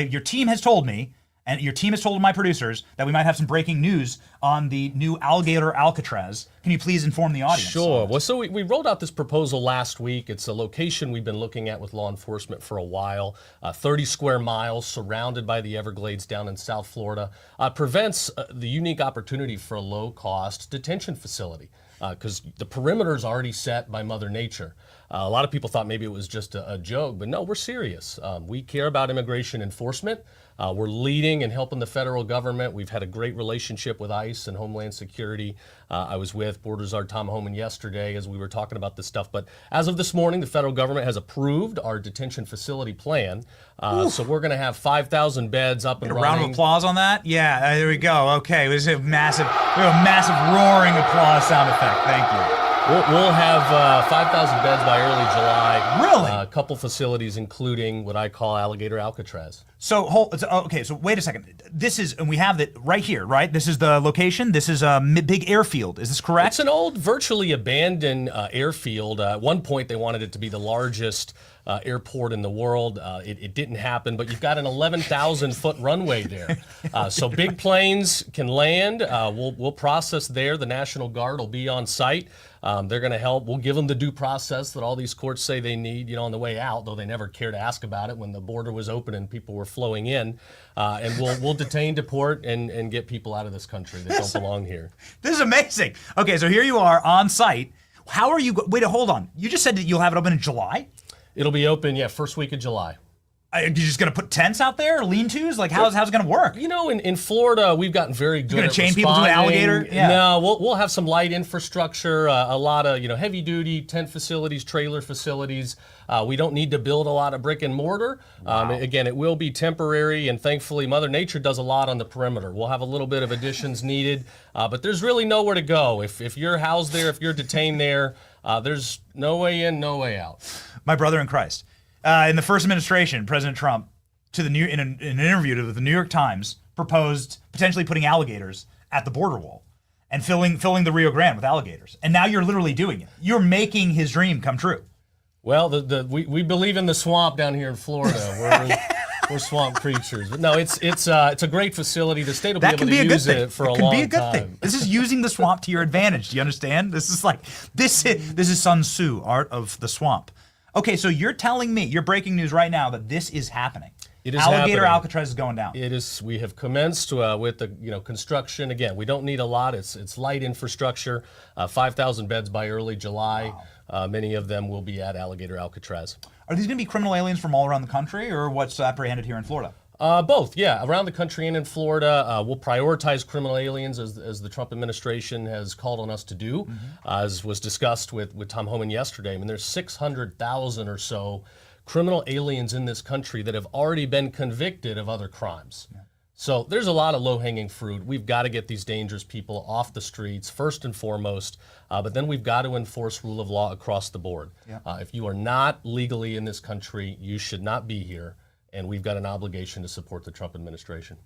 Your team has told me, and your team has told my producers that we might have some breaking news on the new Alligator Alcatraz. Can you please inform the audience? Sure. Well, so we rolled out this proposal last week. It's a location we've been looking at with law enforcement for a while. 30 square miles surrounded by the Everglades down in South Florida. Prevents the unique opportunity for a low-cost detention facility because the perimeter is already set by Mother Nature. A lot of people thought maybe it was just a joke, but no, we're serious. We care about immigration enforcement. We're leading and helping the federal government. We've had a great relationship with ICE and Homeland Security. I was with Border Czar Tom Homan yesterday as we were talking about this stuff. But as of this morning, the federal government has approved our detention facility plan. So we're going to have 5,000 beds up and running. A round of applause on that? Yeah, there we go. Okay, we have a massive roaring applause sound effect. Thank you. We'll have 5,000 beds by early July. Really? A couple facilities, including what I call Alligator Alcatraz. So, okay, so wait a second. This is, and we have it right here, right? This is the location. This is a big airfield. Is this correct? It's an old, virtually abandoned airfield. At one point, they wanted it to be the largest airport in the world. It didn't happen, but you've got an 11,000-foot runway there. So big planes can land. We'll process there. The National Guard will be on site. They're going to help. We'll give them the due process that all these courts say they need, on the way out, though they never care to ask about it when the border was open and people were flowing in. And we'll detain, deport, and get people out of this country that don't belong here. This is amazing. Okay, so here you are on site. How are you? Wait, hold on. You just said that you'll have it open in July? It'll be open, first week of July. Are you just going to put tents out there, lean-tos? Like, how's it going to work? In Florida, we've gotten very good at responding. You're going to chain people to an alligator? Yeah. No, we'll have some light infrastructure, a lot of, heavy-duty tent facilities, trailer facilities. We don't need to build a lot of brick and mortar. Wow. Again, it will be temporary, and thankfully, Mother Nature does a lot on the perimeter. We'll have a little bit of additions needed, but there's really nowhere to go. If you're housed there, if you're detained there, there's no way in, no way out. My brother in Christ. In the first administration, President Trump, in an interview to the New York Times, proposed potentially putting alligators at the border wall and filling the Rio Grande with alligators. And now you're literally doing it. You're making his dream come true. Well, we believe in the swamp down here in Florida. We're swamp creatures. But no, it's a great facility. The state will be able to use it for a long time. It can be a good thing. This is using the swamp to your advantage. Do you understand? This is Sun Tzu, art of the swamp. Okay, so you're telling me, you're breaking news right now that this is happening. It is Alligator happening. Alcatraz is going down. It is. We have commenced with the construction. Again, we don't need a lot. It's light infrastructure. 5,000 beds by early July. Wow. Many of them will be at Alligator Alcatraz. Are these going to be criminal aliens from all around the country, or what's apprehended here in Florida? Both, yeah. Around the country and in Florida, we'll prioritize criminal aliens as the Trump administration has called on us to do, as was discussed with Tom Homan yesterday. I mean, there's 600,000 or so criminal aliens in this country that have already been convicted of other crimes. Yeah. So there's a lot of low-hanging fruit. We've got to get these dangerous people off the streets, first and foremost, but then we've got to enforce rule of law across the board. Yeah. If you are not legally in this country, you should not be here. And we've got an obligation to support the Trump administration.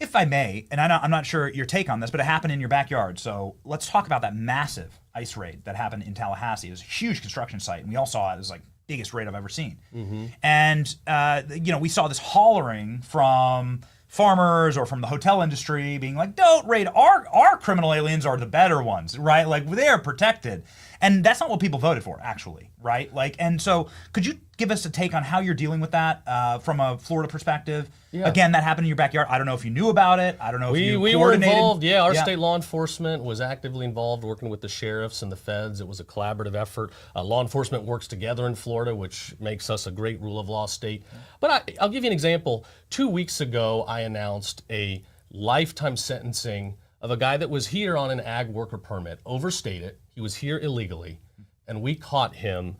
If I may, and I'm not sure your take on this, but it happened in your backyard. So let's talk about that massive ice raid that happened in Tallahassee. It was a huge construction site, and we all saw it. It was like biggest raid I've ever seen. Mm-hmm. And we saw this hollering from farmers or from the hotel industry being like, don't raid our criminal aliens are the better ones, right? Like they're protected. And that's not what people voted for, actually, right? And so could you give us a take on how you're dealing with that from a Florida perspective? Yeah. Again, that happened in your backyard. I don't know if you knew about it. I don't know if you coordinated. We were involved. Yeah, our state law enforcement was actively involved working with the sheriffs and the feds. It was a collaborative effort. Law enforcement works together in Florida, which makes us a great rule of law state. But I'll give you an example. 2 weeks ago, I announced a lifetime sentencing of a guy that was here on an ag worker permit, overstayed it. He was here illegally, and we caught him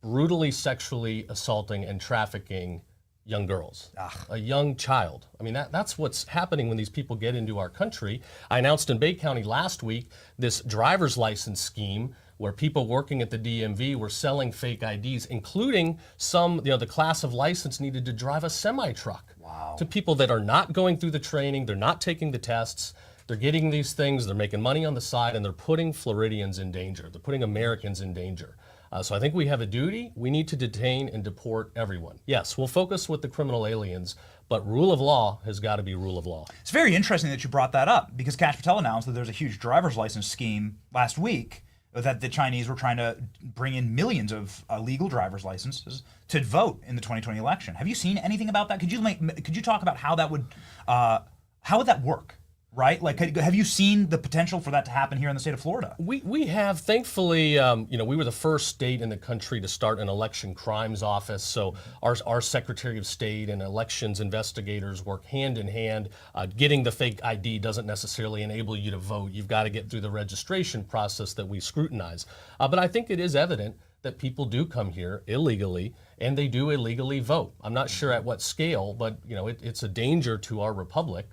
brutally sexually assaulting and trafficking young girls, a young child. I mean, that's what's happening when these people get into our country. I announced in Bay County last week this driver's license scheme where people working at the DMV were selling fake IDs, including some, the class of license needed to drive a semi-truck. Wow. To people that are not going through the training, they're not taking the tests, they're getting these things, they're making money on the side, and they're putting Floridians in danger. They're putting Americans in danger. So I think we have a duty. We need to detain and deport everyone. Yes, we'll focus with the criminal aliens, but rule of law has got to be rule of law. It's very interesting that you brought that up because Kash Patel announced that there's a huge driver's license scheme last week that the Chinese were trying to bring in millions of legal driver's licenses to vote in the 2020 election. Have you seen anything about that? Could you talk about how that would how would that work? Right? Like, have you seen the potential for that to happen here in the state of Florida? We have. Thankfully, we were the first state in the country to start an election crimes office. So our Secretary of State and elections investigators work hand in hand. Getting the fake ID doesn't necessarily enable you to vote. You've got to get through the registration process that we scrutinize. But I think it is evident that people do come here illegally and they do illegally vote. I'm not sure at what scale, but it's a danger to our republic.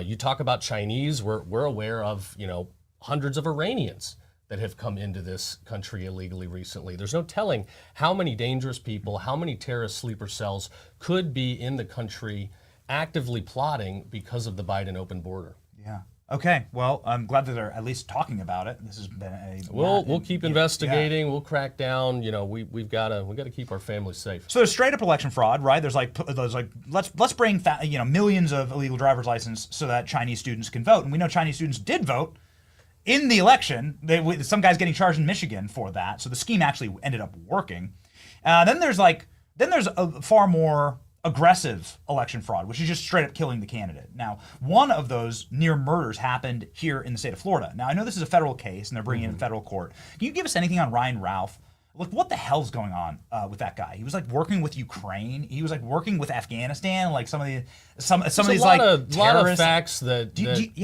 You talk about Chinese, we're aware of, hundreds of Iranians that have come into this country illegally recently. There's no telling how many dangerous people, how many terrorist sleeper cells could be in the country actively plotting because of the Biden open border. Yeah. Okay. Well, I'm glad that they're at least talking about it. This has been a we'll keep investigating. Yeah. We'll crack down. You know, we've got to keep our families safe. So there's straight up election fraud, right? There's like let's bring millions of illegal driver's license so that Chinese students can vote, and we know Chinese students did vote in the election. Some guy's getting charged in Michigan for that. So the scheme actually ended up working. Then there's a far more aggressive election fraud, which is just straight up killing the candidate. Now, one of those near murders happened here in the state of Florida. Now, I know this is a federal case and they're bringing it in federal court. Can you give us anything on Ryan Routh? Like, what the hell's going on with that guy? He was like working with Ukraine. He was like working with Afghanistan. Like some of these terrorists. A lot of facts that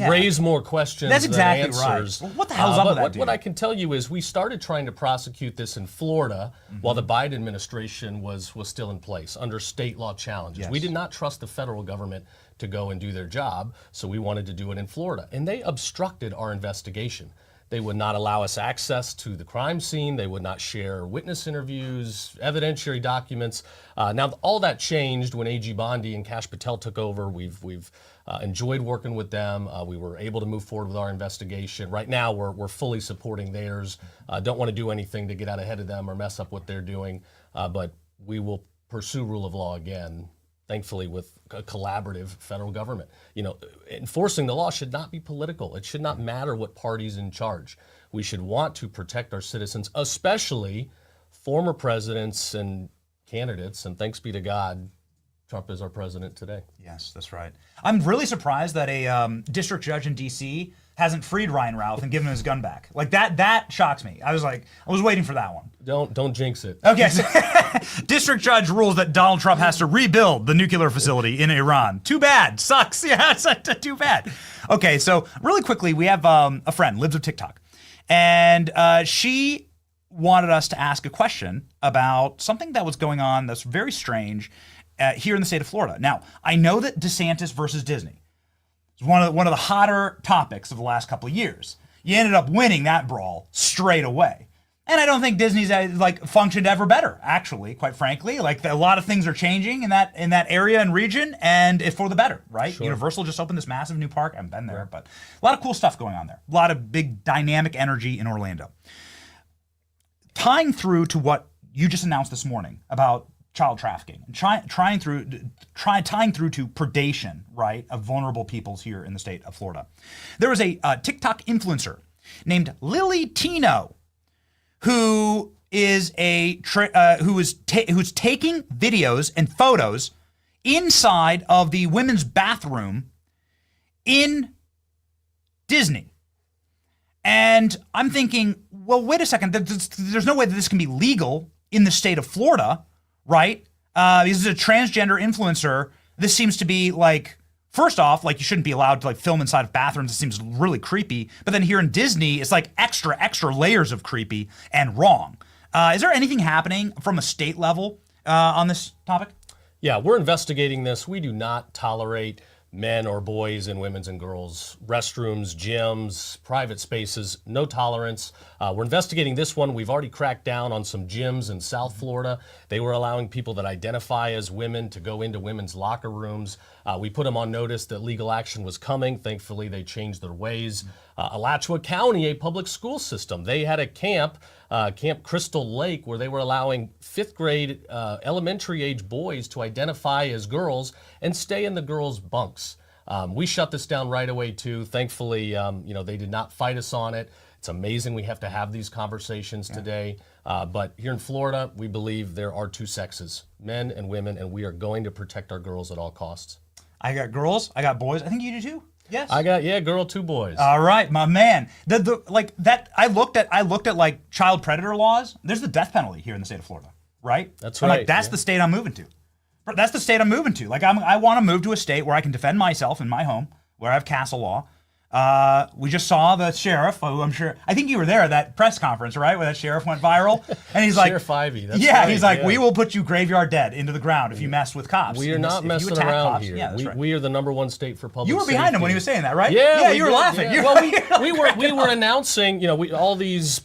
raise more questions. That's exactly than answers. Right. Well, what the hell's up with that dude? What I can tell you is we started trying to prosecute this in Florida while the Biden administration was still in place under state law challenges. Yes. We did not trust the federal government to go and do their job, so we wanted to do it in Florida, and they obstructed our investigation. They would not allow us access to the crime scene. They would not share witness interviews, evidentiary documents. Now, all that changed when AG Bondi and Kash Patel took over. We've enjoyed working with them. We were able to move forward with our investigation. Right now, we're fully supporting theirs. Don't want to do anything to get out ahead of them or mess up what they're doing. But we will pursue rule of law again, thankfully, with a collaborative federal government. You know, enforcing the law should not be political. It should not matter what party's in charge. We should want to protect our citizens, especially former presidents and candidates. And thanks be to God, Trump is our president today. Yes, that's right. I'm really surprised that a district judge in D.C. hasn't freed Ryan Routh and given him his gun back. Like that shocks me. I was waiting for that one. Don't jinx it. Okay. So district judge rules that Donald Trump has to rebuild the nuclear facility in Iran. Too bad. Sucks. Yeah, it's too bad. Okay, so really quickly, we have a friend, lives of TikTok, and she wanted us to ask a question about something that was going on that's very strange here in the state of Florida. Now, I know that DeSantis versus Disney is one of the hotter topics of the last couple of years. You ended up winning that brawl straight away. And I don't think Disney's functioned ever better, actually, quite frankly. Like a lot of things are changing in that area and region, and it's for the better, right? Sure. Universal just opened this massive new park. I haven't been there, but a lot of cool stuff going on there. A lot of big dynamic energy in Orlando. Tying through to what you just announced this morning about child trafficking, and tying through to predation, right, of vulnerable peoples here in the state of Florida. There was a TikTok influencer named Lily Tino, who is who's taking videos and photos inside of the women's bathroom in Disney. And I'm thinking, well, wait a second. There's no way that this can be legal in the state of Florida, right? This is a transgender influencer. This seems to be like, first off, like you shouldn't be allowed to like film inside of bathrooms. It seems really creepy. But then here in Disney, it's like extra layers of creepy and wrong. Is there anything happening from a state level on this topic? Yeah, we're investigating this. We do not tolerate men or boys in women's and girls' restrooms, gyms, private spaces, no tolerance. We're investigating this one. We've already cracked down on some gyms in South Florida. They were allowing people that identify as women to go into women's locker rooms. We put them on notice that legal action was coming. Thankfully, they changed their ways. Alachua County, a public school system, they had a camp, Camp Crystal Lake, where they were allowing 5th grade elementary age boys to identify as girls and stay in the girls' bunks. We shut this down right away too. Thankfully, they did not fight us on it. It's amazing we have to have these conversations today. But here in Florida, we believe there are two sexes, men and women, and we are going to protect our girls at all costs. I got girls, I got boys. I think you do too. Yes. I got girl, 2 boys. All right, my man. I looked at like child predator laws. There's the death penalty here in the state of Florida, right? That's right. right. Like, that's the state I'm moving to. That's the state I'm moving to. Like I want to move to a state where I can defend myself in my home, where I have castle law, We just saw the sheriff, who I think you were there at that press conference, right, where that sheriff went viral. And he's like, Sheriff Ivey, that's yeah, right, he's like, yeah. we will put you graveyard dead into the ground if you mess with cops. We are not messing around here. Yeah, that's right. We are the #1 state for public safety. You were behind him when he was saying that, right? Yeah, you were laughing. Yeah. Well, we were announcing, all these,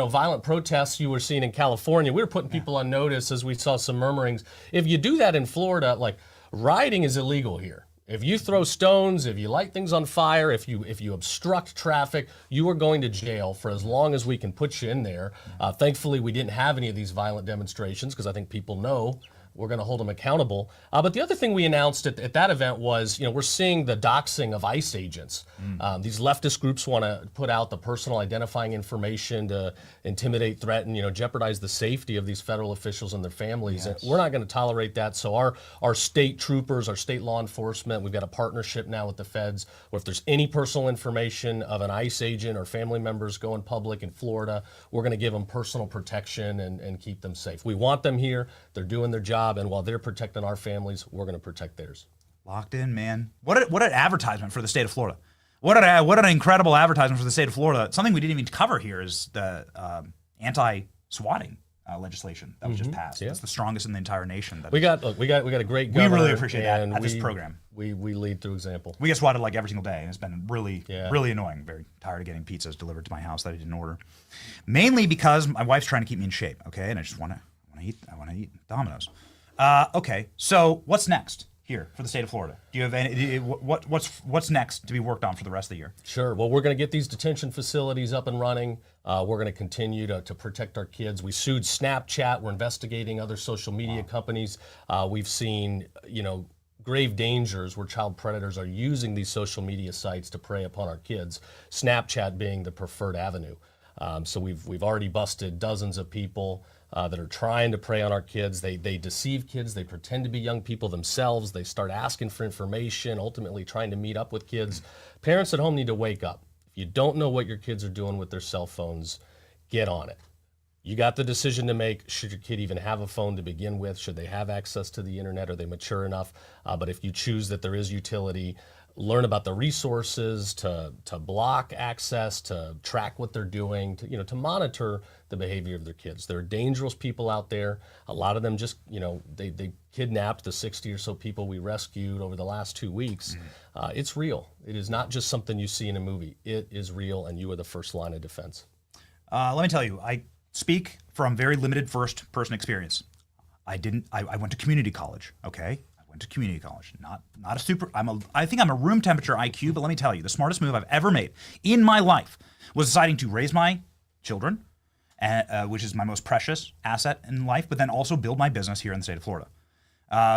violent protests you were seeing in California. We were putting people on notice as we saw some murmurings. If you do that in Florida, like, rioting is illegal here. If you throw stones, if you light things on fire, if you obstruct traffic, you are going to jail for as long as we can put you in there. Thankfully, we didn't have any of these violent demonstrations because I think people know we're going to hold them accountable. But the other thing we announced at that event was, we're seeing the doxing of ICE agents. These leftist groups want to put out the personal identifying information to intimidate, threaten, jeopardize the safety of these federal officials and their families. Yes. And we're not going to tolerate that. So our state troopers, our state law enforcement, we've got a partnership now with the feds where if there's any personal information of an ICE agent or family members going public in Florida, we're going to give them personal protection and keep them safe. We want them here. They're doing their job. And while they're protecting our families, we're going to protect theirs. Locked in, man. What an advertisement for the state of Florida. What an incredible advertisement for the state of Florida. Something we didn't even cover here is the anti-swatting legislation that was just passed. Yeah. It's the strongest in the entire nation. We got a great governor. We really appreciate that at this program. We lead through example. We get swatted like every single day, and it's been really annoying. Very tired of getting pizzas delivered to my house that I didn't order. Mainly because my wife's trying to keep me in shape, okay? And I just want to eat Domino's. Okay, so what's next here for the state of Florida? Do you have any? What's next to be worked on for the rest of the year? Sure. Well, we're going to get these detention facilities up and running. We're going to continue to protect our kids. We sued Snapchat. We're investigating other social media companies. We've seen, grave dangers where child predators are using these social media sites to prey upon our kids. Snapchat being the preferred avenue. So we've already busted dozens of people that are trying to prey on our kids. They deceive kids. They pretend to be young people themselves. They start asking for information, ultimately trying to meet up with kids. Parents at home need to wake up. If you don't know what your kids are doing with their cell phones, get on it. You got the decision to make. Should your kid even have a phone to begin with? Should they have access to the internet? Are they mature enough? But if you choose that there is utility, learn about the resources to block access, to track what they're doing, to monitor the behavior of their kids. There are dangerous people out there. A lot of them just, they kidnapped the 60 or so people we rescued over the last 2 weeks. It's real. It is not just something you see in a movie. It is real, and you are the first line of defense. Let me tell you, I speak from very limited first-person experience. I went to community college, okay? To community college, not a super. I think I'm a room temperature IQ, but let me tell you, the smartest move I've ever made in my life was deciding to raise my children, which is my most precious asset in life, but then also build my business here in the state of Florida,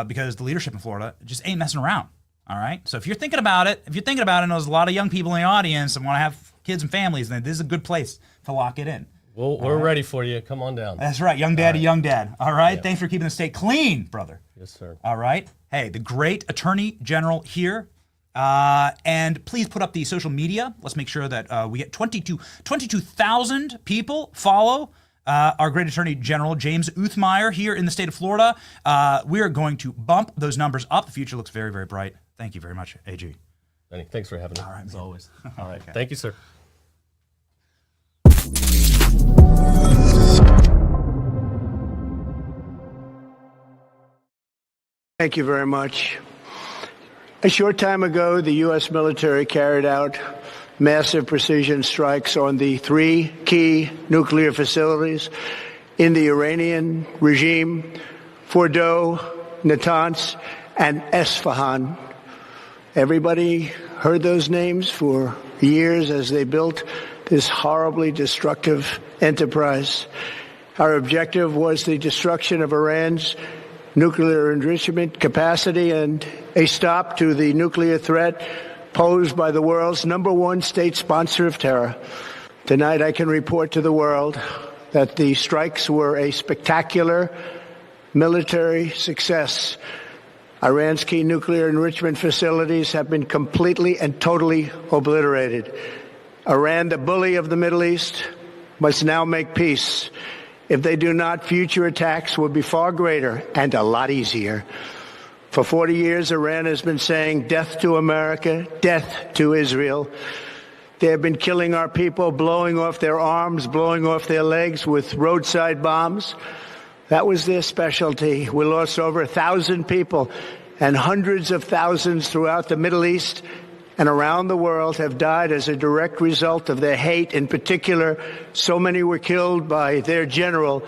because the leadership in Florida just ain't messing around. All right, so if you're thinking about it, and there's a lot of young people in the audience and want to have kids and families, then this is a good place to lock it in. Well, we're ready for you. Come on down. That's right, young daddy, young dad. All right, yeah. Thanks for keeping the state clean, brother. Yes, sir. All right. Hey, the great Attorney General here. And please put up the social media. Let's make sure that we get 22,000 people follow our great Attorney General, James Uthmeyer, here in the state of Florida. We are going to bump those numbers up. The future looks very, very bright. Thank you very much, AG. Benny, thanks for having me. All right, as always. All right. Okay. Thank you, sir. Thank you very much. A short time ago, the U.S. military carried out massive precision strikes on the 3 key nuclear facilities in the Iranian regime, Fordow, Natanz, and Esfahan. Everybody heard those names for years as they built this horribly destructive enterprise. Our objective was the destruction of Iran's nuclear enrichment capacity and a stop to the nuclear threat posed by the world's #1 state sponsor of terror. Tonight, I can report to the world that the strikes were a spectacular military success. Iran's key nuclear enrichment facilities have been completely and totally obliterated. Iran, the bully of the Middle East, must now make peace. If they do not, future attacks will be far greater and a lot easier. For 40 years, Iran has been saying death to America, death to Israel. They have been killing our people, blowing off their arms, blowing off their legs with roadside bombs. That was their specialty. We lost over 1,000 people, and hundreds of thousands throughout the Middle East and around the world have died as a direct result of their hate. In particular, so many were killed by their general,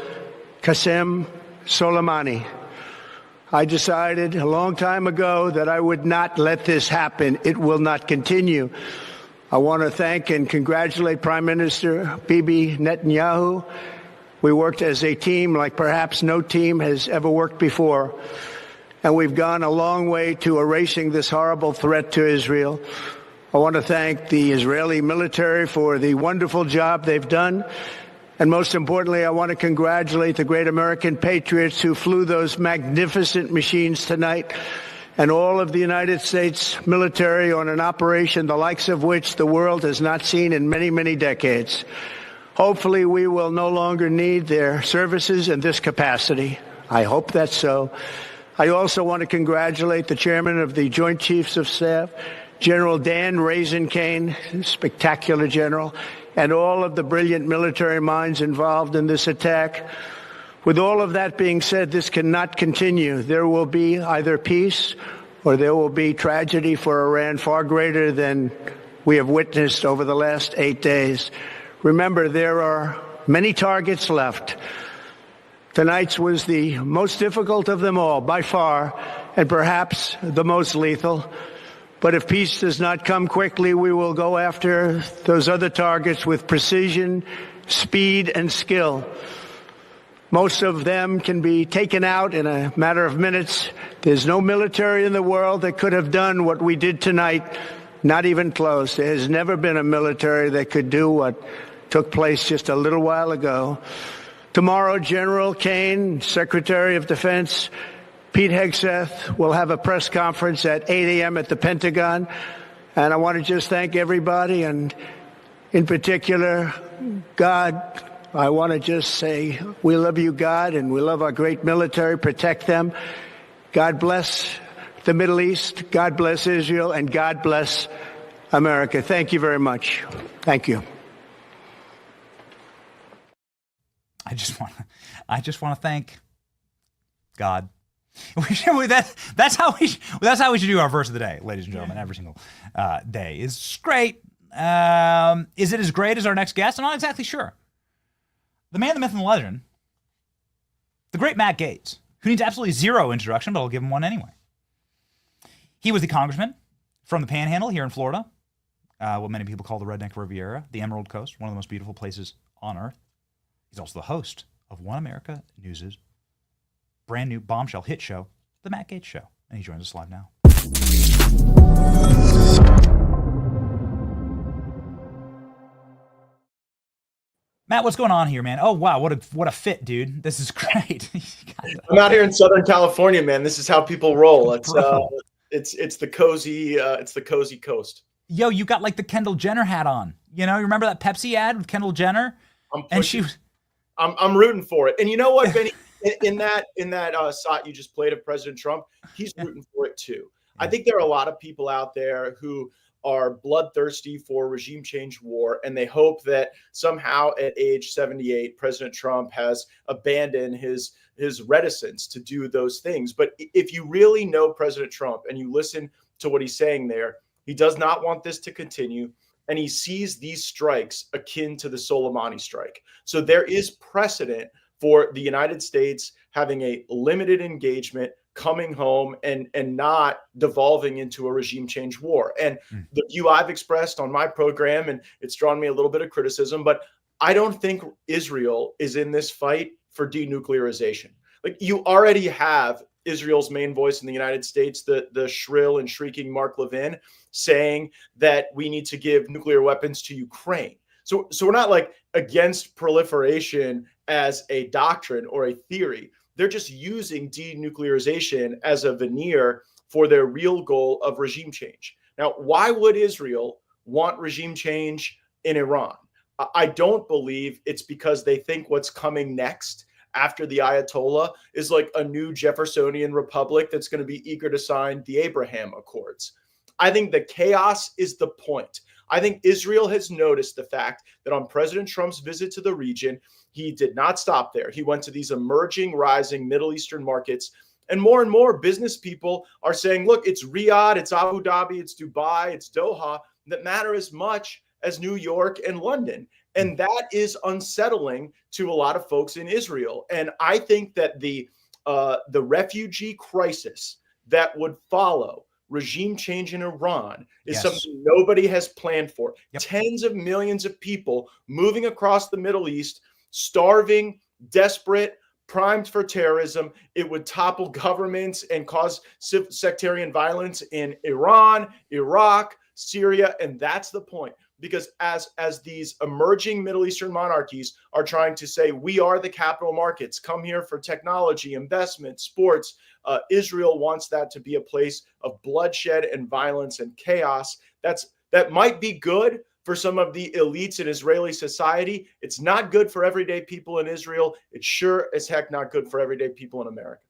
Qasem Soleimani. I decided a long time ago that I would not let this happen. It will not continue. I want to thank and congratulate Prime Minister Bibi Netanyahu. We worked as a team like perhaps no team has ever worked before. And we've gone a long way to erasing this horrible threat to Israel. I want to thank the Israeli military for the wonderful job they've done. And most importantly, I want to congratulate the great American patriots who flew those magnificent machines tonight, and all of the United States military on an operation the likes of which the world has not seen in many, many decades. Hopefully, we will no longer need their services in this capacity. I hope that's so. I also want to congratulate the chairman of the Joint Chiefs of Staff, General Dan Raisin-Kane, spectacular general, and all of the brilliant military minds involved in this attack. With all of that being said, this cannot continue. There will be either peace or there will be tragedy for Iran far greater than we have witnessed over the last 8 days. Remember, there are many targets left. Tonight's was the most difficult of them all, by far, and perhaps the most lethal. But if peace does not come quickly, we will go after those other targets with precision, speed, and skill. Most of them can be taken out in a matter of minutes. There's no military in the world that could have done what we did tonight, not even close. There has never been a military that could do what took place just a little while ago. Tomorrow, General Kane, Secretary of Defense, Pete Hegseth will have a press conference at 8 a.m. at the Pentagon. And I want to just thank everybody, and in particular, God. I want to just say we love you, God, and we love our great military. Protect them. God bless the Middle East. God bless Israel, and God bless America. Thank you very much. Thank you. I just want to thank God. That's how we should do our verse of the day, ladies and gentlemen. Every single day is great. Is it as great as our next guest? I'm not exactly sure. The man, the myth, and the legend, the great Matt Gaetz, who needs absolutely zero introduction, but I'll give him one anyway. He was the congressman from the Panhandle here in Florida, what many people call the Redneck Riviera, the Emerald Coast, one of the most beautiful places on earth. He's also the host of One America News' brand new bombshell hit show, The Matt Gaetz Show, and he joins us live now. Matt, what's going on here, man? Oh wow, what a fit, dude! This is great. I'm out here in Southern California, man. This is how people roll. It's the cozy coast. Yo, you got like the Kendall Jenner hat on. You know, you remember that Pepsi ad with Kendall Jenner? I'm rooting for it. And you know what, Benny? in that shot you just played of President Trump, he's rooting for it too. I think there are a lot of people out there who are bloodthirsty for regime change war, and they hope that somehow at age 78, President Trump has abandoned his reticence to do those things. But if you really know President Trump and you listen to what he's saying there, he does not want this to continue, and he sees these strikes akin to the Soleimani strike. So there is precedent for the United States having a limited engagement, coming home and not devolving into a regime change war. And the view I've expressed on my program, and it's drawn me a little bit of criticism, but I don't think Israel is in this fight for denuclearization. Like, you already have Israel's main voice in the United States, the shrill and shrieking Mark Levin, saying that we need to give nuclear weapons to Ukraine. So we're not like against proliferation as a doctrine or a theory. They're just using denuclearization as a veneer for their real goal of regime change. Now, why would Israel want regime change in Iran? I don't believe it's because they think what's coming next after the Ayatollah is like a new Jeffersonian republic that's going to be eager to sign the Abraham Accords. I think the chaos is the point. I think Israel has noticed the fact that on President Trump's visit to the region, he did not stop there. He went to these emerging, rising Middle Eastern markets. And more business people are saying, look, it's Riyadh, it's Abu Dhabi, it's Dubai, it's Doha that matter as much as New York and London. And that is unsettling to a lot of folks in Israel. And I think that the refugee crisis that would follow regime change in Iran is something nobody has planned for. Tens of millions of people moving across the Middle East, starving, desperate, primed for terrorism. It would topple governments and cause sectarian violence in Iran, Iraq, Syria. And that's the point. Because as these emerging Middle Eastern monarchies are trying to say, we are the capital markets, come here for technology, investment, sports, Israel wants that to be a place of bloodshed and violence and chaos. That might be good for some of the elites in Israeli society. It's not good for everyday people in Israel. It's sure as heck not good for everyday people in America.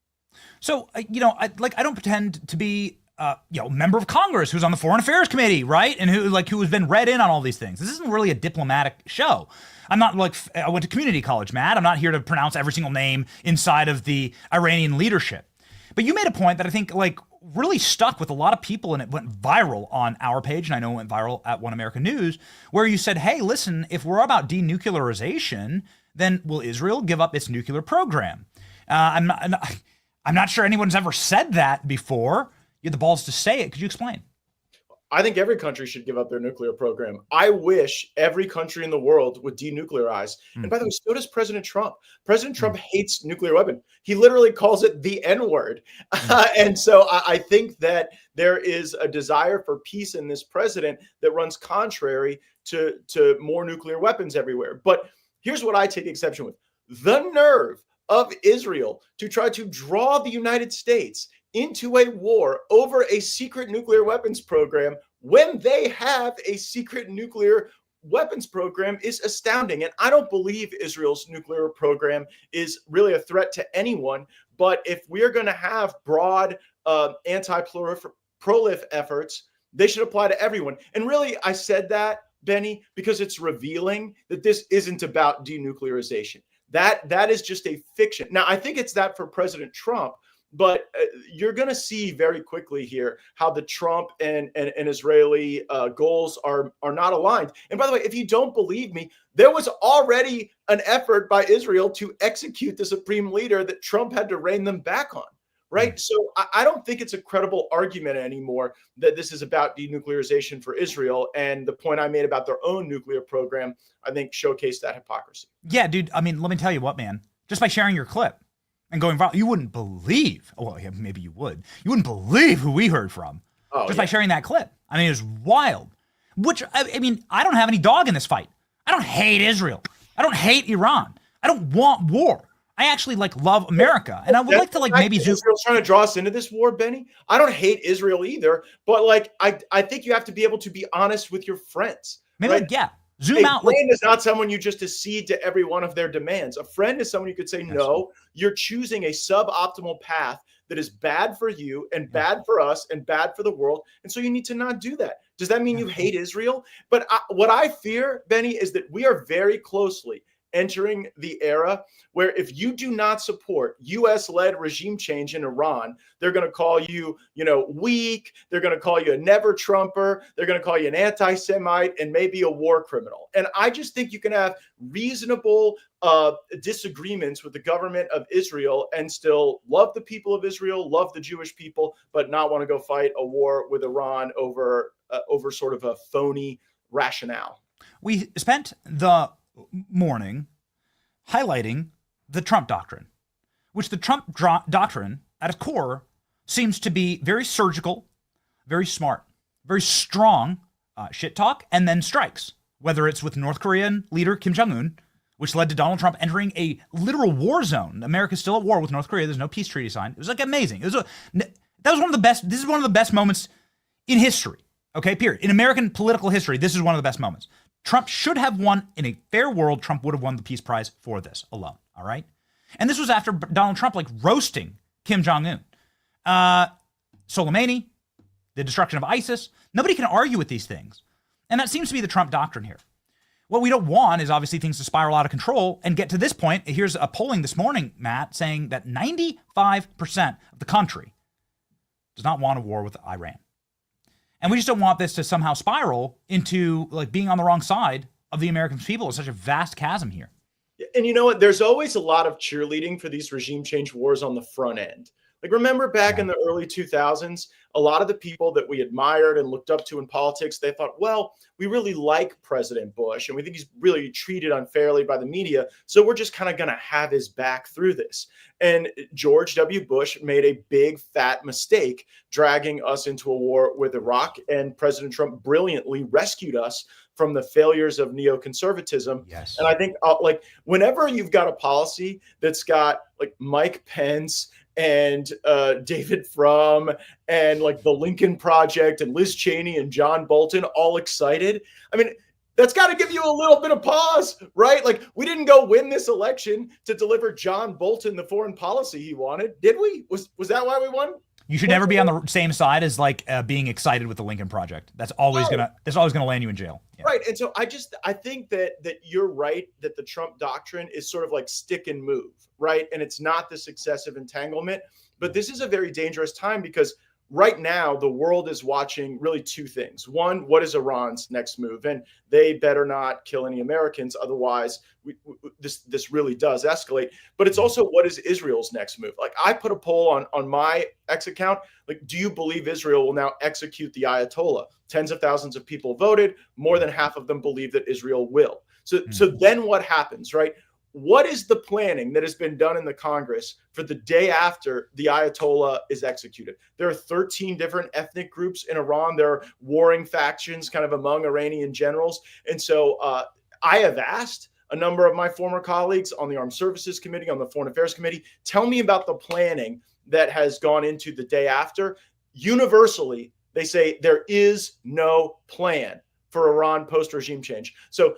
So, I don't pretend to be a member of Congress who's on the Foreign Affairs Committee, right? And who has been read in on all these things. This isn't really a diplomatic show. I'm not I went to community college, Matt. I'm not here to pronounce every single name inside of the Iranian leadership. But you made a point that I think really stuck with a lot of people, and it went viral on our page, and I know it went viral at One American News, where you said, hey, listen, if we're about denuclearization, then will Israel give up its nuclear program? I'm not sure anyone's ever said that before. You had the balls to say it. Could you explain? I think every country should give up their nuclear program. I wish every country in the world would denuclearize. And by the way, so does President Trump. President Trump hates nuclear weapon. He literally calls it the N-word. And so I think that there is a desire for peace in this president that runs contrary to more nuclear weapons everywhere. But here's what I take exception with. The nerve of Israel to try to draw the United States into a war over a secret nuclear weapons program when they have a secret nuclear weapons program is astounding. And I don't believe Israel's nuclear program is really a threat to anyone. But if we're going to have broad anti-prolif efforts, they should apply to everyone. And really, I said that, Benny, because it's revealing that this isn't about denuclearization. That is just a fiction. Now, I think it's that for President Trump. But you're going to see very quickly here how the Trump and Israeli goals are not aligned. And by the way, if you don't believe me, there was already an effort by Israel to execute the supreme leader that Trump had to rein them back on. Right. So I don't think it's a credible argument anymore that this is about denuclearization for Israel. And the point I made about their own nuclear program, I think, showcased that hypocrisy. Yeah, dude. I mean, let me tell you what, man, just by sharing your clip and going viral, you wouldn't believe, well, yeah, maybe you would. You wouldn't believe who we heard from by sharing that clip. I mean, it was wild. Which, I mean, I don't have any dog in this fight. I don't hate Israel. I don't hate Iran. I don't want war. I actually love America. And I would like to maybe Israel's trying to draw us into this war, Benny. I don't hate Israel either, but I think you have to be able to be honest with your friends. Maybe right? Zoom out. A friend is not someone you just accede to every one of their demands. A friend is someone you could say, no, you're choosing a suboptimal path that is bad for you and bad for us and bad for the world. And so you need to not do that. Does that mean you hate Israel? But what I fear, Benny, is that we are very closely entering the era where if you do not support U.S.-led regime change in Iran, they're going to call you, weak. They're going to call you a never-Trumper. They're going to call you an anti-Semite and maybe a war criminal. And I just think you can have reasonable disagreements with the government of Israel and still love the people of Israel, love the Jewish people, but not want to go fight a war with Iran over sort of a phony rationale. We spent the morning highlighting the Trump doctrine, which the Trump doctrine at its core seems to be very surgical, very smart, very strong shit talk, and then strikes, whether it's with North Korean leader Kim Jong-un, which led to Donald Trump entering a literal war zone. America's still at war with North Korea. There's no peace treaty signed. It was amazing. This is one of the best moments in history. Okay, period. In American political history, this is one of the best moments. Trump should have won. In a fair world, Trump would have won the Peace Prize for this alone, all right? And this was after Donald Trump, roasting Kim Jong-un. Soleimani, the destruction of ISIS. Nobody can argue with these things. And that seems to be the Trump doctrine here. What we don't want is obviously things to spiral out of control and get to this point. Here's a polling this morning, Matt, saying that 95% of the country does not want a war with Iran. And we just don't want this to somehow spiral into like being on the wrong side of the American people. It's such a vast chasm here. And you know what? There's always a lot of cheerleading for these regime change wars on the front end. Like, remember back in the early 2000s, a lot of the people that we admired and looked up to in politics, they thought, well, we really like President Bush and we think he's really treated unfairly by the media. So we're just kind of going to have his back through this. And George W. Bush made a big, fat mistake dragging us into a war with Iraq. And President Trump brilliantly rescued us from the failures of neoconservatism. Yes. And I think like whenever you've got a policy that's got like Mike Pence and David Frum and like the Lincoln Project and Liz Cheney and John Bolton all excited, I mean, that's got to give you a little bit of pause, right? Like, we didn't go win this election to deliver John Bolton the foreign policy he wanted, did we? Was that why we won? You should never be on the same side as like being excited with the Lincoln Project. That's always gonna land you in jail. Yeah. Right. And so I think that you're right, that the Trump doctrine is sort of like stick and move, right? And it's not this excessive entanglement, but this is a very dangerous time because right now the world is watching really two things. One, what is Iran's next move? And they better not kill any Americans. Otherwise, this really does escalate. But it's also, what is Israel's next move? Like, I put a poll on my X account. Like, do you believe Israel will now execute the Ayatollah? Tens of thousands of people voted. More than half of them believe that Israel will. So then what happens, right? What is the planning that has been done in the Congress for the day after the Ayatollah is executed? There are 13 different ethnic groups in Iran. There are warring factions kind of among Iranian generals. And so I have asked a number of my former colleagues on the Armed Services Committee, on the Foreign Affairs Committee, tell me about the planning that has gone into the day after. Universally, they say there is no plan for Iran post-regime change. So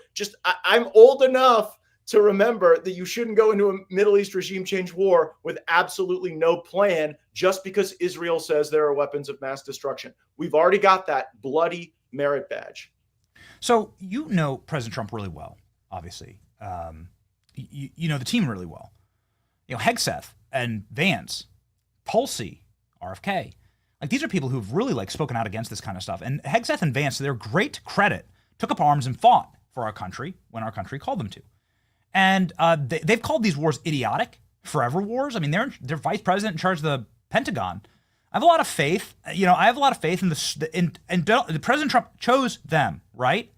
I'm old enough to remember that you shouldn't go into a Middle East regime change war with absolutely no plan just because Israel says there are weapons of mass destruction. We've already got that bloody merit badge. So you know President Trump really well, obviously. You know the team really well. You know, Hegseth and Vance, Tulsi, RFK. Like, these are people who've really like spoken out against this kind of stuff. And Hegseth and Vance, to their great credit, took up arms and fought for our country when our country called them to. And they've called these wars idiotic, forever wars. I mean, they're vice president in charge of the Pentagon. I have a lot of faith. You know, I have a lot of faith in the President Trump chose them, right?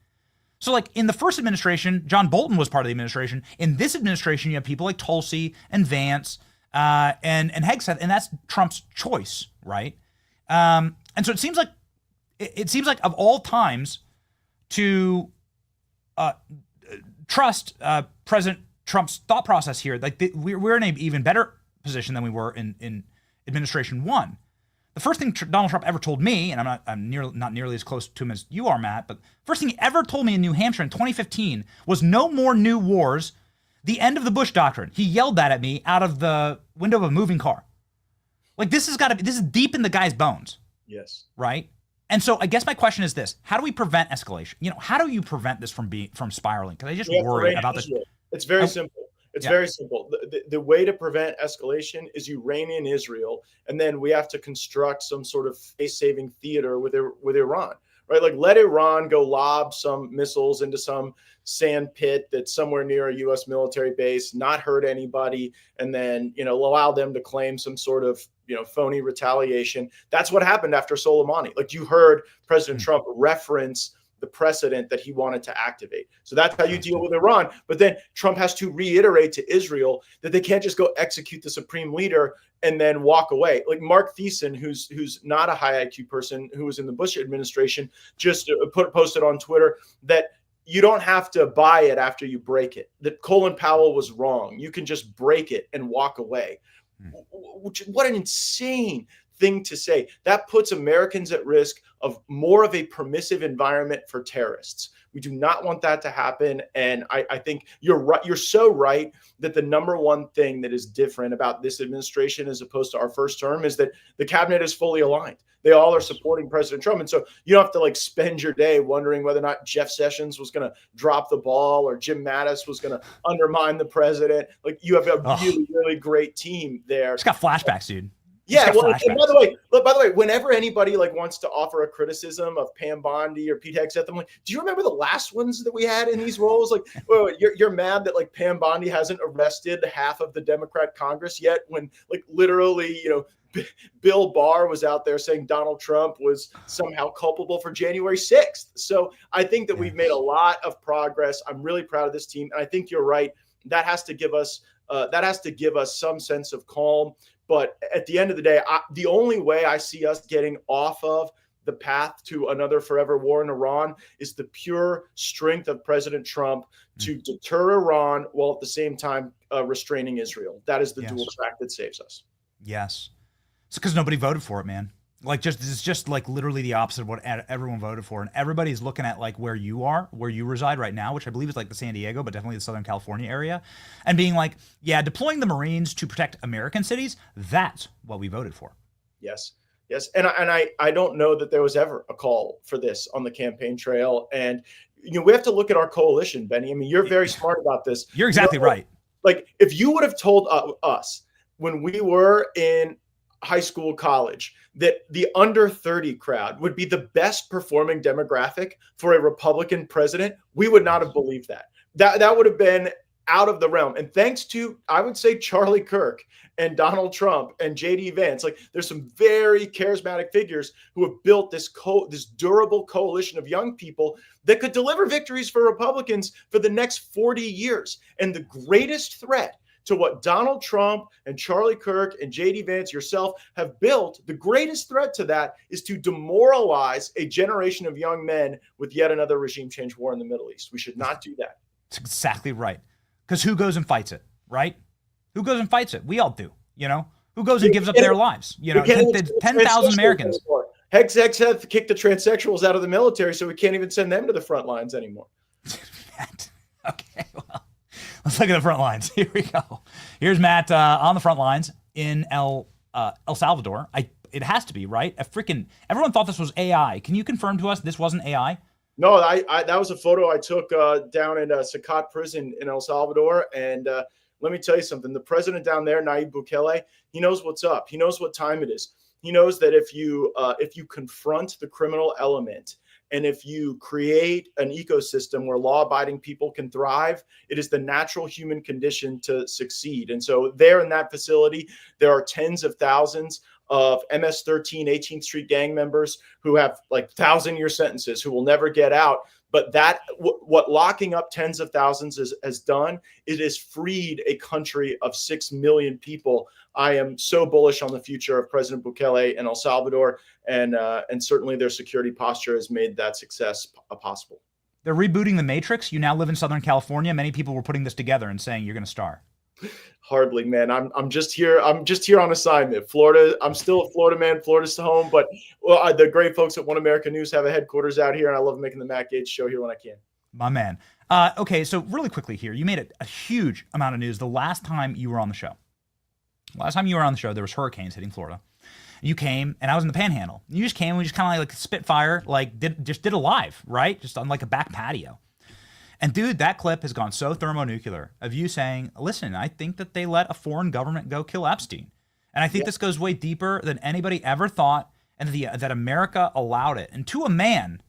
So, like, in the first administration, John Bolton was part of the administration. In this administration, you have people like Tulsi and Vance and Hegseth, and that's Trump's choice, right? And so it seems like of all times to trust President Trump's thought process here. Like, we're in an even better position than we were in administration one. The first thing Donald Trump ever told me, and I'm not nearly as close to him as you are, Matt, but first thing he ever told me in New Hampshire in 2015 was no more new wars, the end of the Bush doctrine. He yelled that at me out of the window of a moving car. Like, this is deep in the guy's bones. Yes. Right? And so I guess my question is this: how do we prevent escalation? You know, how do you prevent this from spiraling? Because I just worry about this. It's very simple. It's very simple. The way to prevent escalation is you rein in Israel, and then we have to construct some sort of face-saving theater with Iran, right? Like, let Iran go lob some missiles into some sand pit that's somewhere near a U.S. military base, not hurt anybody, and then, you know, allow them to claim some sort of, you know, phony retaliation. That's what happened after Soleimani. Like, you heard President Trump reference the precedent that he wanted to activate. So that's how you deal with Iran. But then Trump has to reiterate to Israel that they can't just go execute the supreme leader and then walk away. Like, Mark Thiessen, who's not a high IQ person, who was in the Bush administration, just posted on Twitter that you don't have to buy it after you break it, that Colin Powell was wrong. You can just break it and walk away. What an insane thing to say. That puts Americans at risk of more of a permissive environment for terrorists. We do not want that to happen. And I think you're right. You're so right that the number one thing that is different about this administration as opposed to our first term is that the cabinet is fully aligned. They all are supporting President Trump. And so you don't have to like spend your day wondering whether or not Jeff Sessions was going to drop the ball or Jim Mattis was going to undermine the president. Like you have a really, really great team there. It's got flashbacks, dude. Yeah, well, and by the way, whenever anybody like wants to offer a criticism of Pam Bondi or Pete Hegseth, I'm like, do you remember the last ones that we had in these roles? Like, well, you're mad that like Pam Bondi hasn't arrested half of the Democrat Congress yet, when like literally, Bill Barr was out there saying Donald Trump was somehow culpable for January 6th. So I think that we've made a lot of progress. I'm really proud of this team, and I think you're right. That has to give us some sense of calm. But at the end of the day, the only way I see us getting off of the path to another forever war in Iran is the pure strength of President Trump to deter Iran while at the same time restraining Israel. That is the dual track that saves us. Yes. It's because nobody voted for it, man. It's just like literally the opposite of what everyone voted for. And everybody's looking at like where you reside right now, which I believe is like the San Diego, but definitely the Southern California area, and being like, yeah, deploying the Marines to protect American cities, that's what we voted for. Yes. And I don't know that there was ever a call for this on the campaign trail. And, we have to look at our coalition, Benny. I mean, you're very smart about this. You're exactly right. Like if you would have told us when we were in high school, college, that the under 30 crowd would be the best performing demographic for a Republican president, we would not have believed that. That would have been out of the realm. And thanks to, I would say, Charlie Kirk and Donald Trump and JD Vance, like there's some very charismatic figures who have built this durable coalition of young people that could deliver victories for Republicans for the next 40 years. And the greatest threat to what Donald Trump and Charlie Kirk and JD Vance, yourself, have built, the greatest threat to that is to demoralize a generation of young men with yet another regime change war in the Middle East. We should not do that. That's exactly right. Because who goes and fights it, right? Who goes and fights it? We all do, Who goes and gives up their lives? 10,000 Americans. Hegseth kicked the transsexuals out of the military, so we can't even send them to the front lines anymore. Okay, well. Let's look at the front lines. Here we go. Here's Matt on the front lines in El Salvador. It has to be, right? Everyone thought this was AI. Can you confirm to us this wasn't AI? No, that was a photo I took down in Sacat prison in El Salvador. And let me tell you something. The president down there, Nayib Bukele, he knows what's up. He knows what time it is. He knows that if you confront the criminal element, and if you create an ecosystem where law-abiding people can thrive, it is the natural human condition to succeed. And so there in that facility, there are tens of thousands of MS-13 18th Street gang members who have like 1,000-year sentences who will never get out. But what locking up tens of thousands has done, it has freed a country of 6 million people. I am so bullish on the future of President Bukele and El Salvador, and certainly their security posture has made that success possible. They're rebooting the Matrix. You now live in Southern California. Many people were putting this together and saying you're going to star. Hardly, man. I'm just here. I'm just here on assignment. Florida. I'm still a Florida man. Florida's home, but the great folks at One America News have a headquarters out here, and I love making the Matt Gaetz show here when I can. My man. Okay, so really quickly here, you made a huge amount of news the last time you were on the show. Last time you were on the show, there was hurricanes hitting Florida. You came, and I was in the Panhandle. You just came, and we just kind of like Spitfire, did a live, right? Just on like a back patio. And dude, that clip has gone so thermonuclear of you saying, listen, I think that they let a foreign government go kill Epstein. And I think this goes way deeper than anybody ever thought, and that America allowed it. And to a man,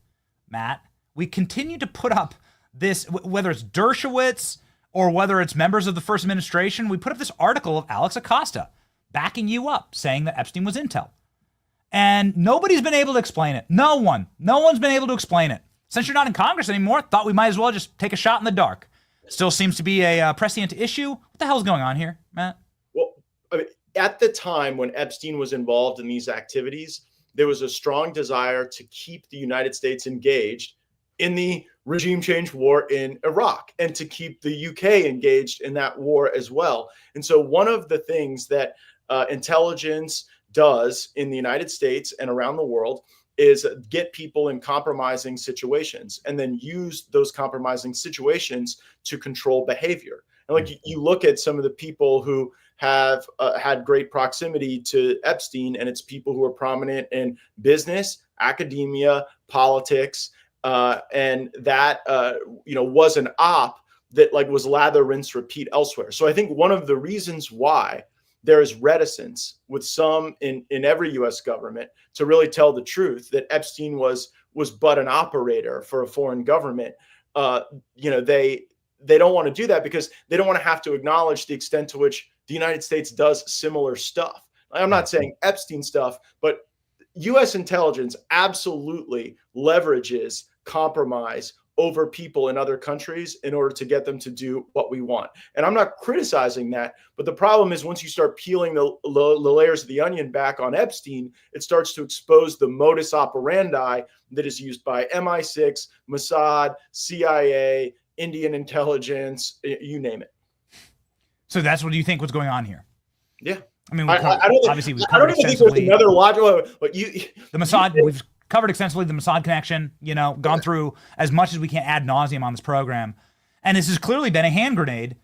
Matt, we continue to put up this, whether it's Dershowitz or whether it's members of the first administration, we put up this article of Alex Acosta backing you up, saying that Epstein was intel. And nobody's been able to explain it. No one's been able to explain it. Since you're not in Congress anymore, thought we might as well just take a shot in the dark. Still seems to be a prescient issue. What the hell's going on here, Matt? Well, I mean, at the time when Epstein was involved in these activities, there was a strong desire to keep the United States engaged in the regime change war in Iraq and to keep the UK engaged in that war as well. And so one of the things that intelligence, does in the United States and around the world is get people in compromising situations and then use those compromising situations to control behavior. And like you look at some of the people who have had great proximity to Epstein, and it's people who are prominent in business, academia, politics, and that was an op that like was lather, rinse, repeat elsewhere. So I think one of the reasons why there is reticence with some in every U.S. government to really tell the truth that Epstein was but an operator for a foreign government. They don't want to do that because they don't want to have to acknowledge the extent to which the United States does similar stuff. I'm not saying Epstein stuff, but U.S. intelligence absolutely leverages compromise over people in other countries in order to get them to do what we want. And I'm not criticizing that, but the problem is once you start peeling the layers of the onion back on Epstein, it starts to expose the modus operandi that is used by MI6, Mossad, CIA, Indian intelligence, you name it. So that's what you think was going on here? Yeah. I mean, I don't even think there's another logical, but the Mossad, we've covered extensively the Mossad connection, gone through as much as we can ad nauseum on this program. And this has clearly been a hand grenade.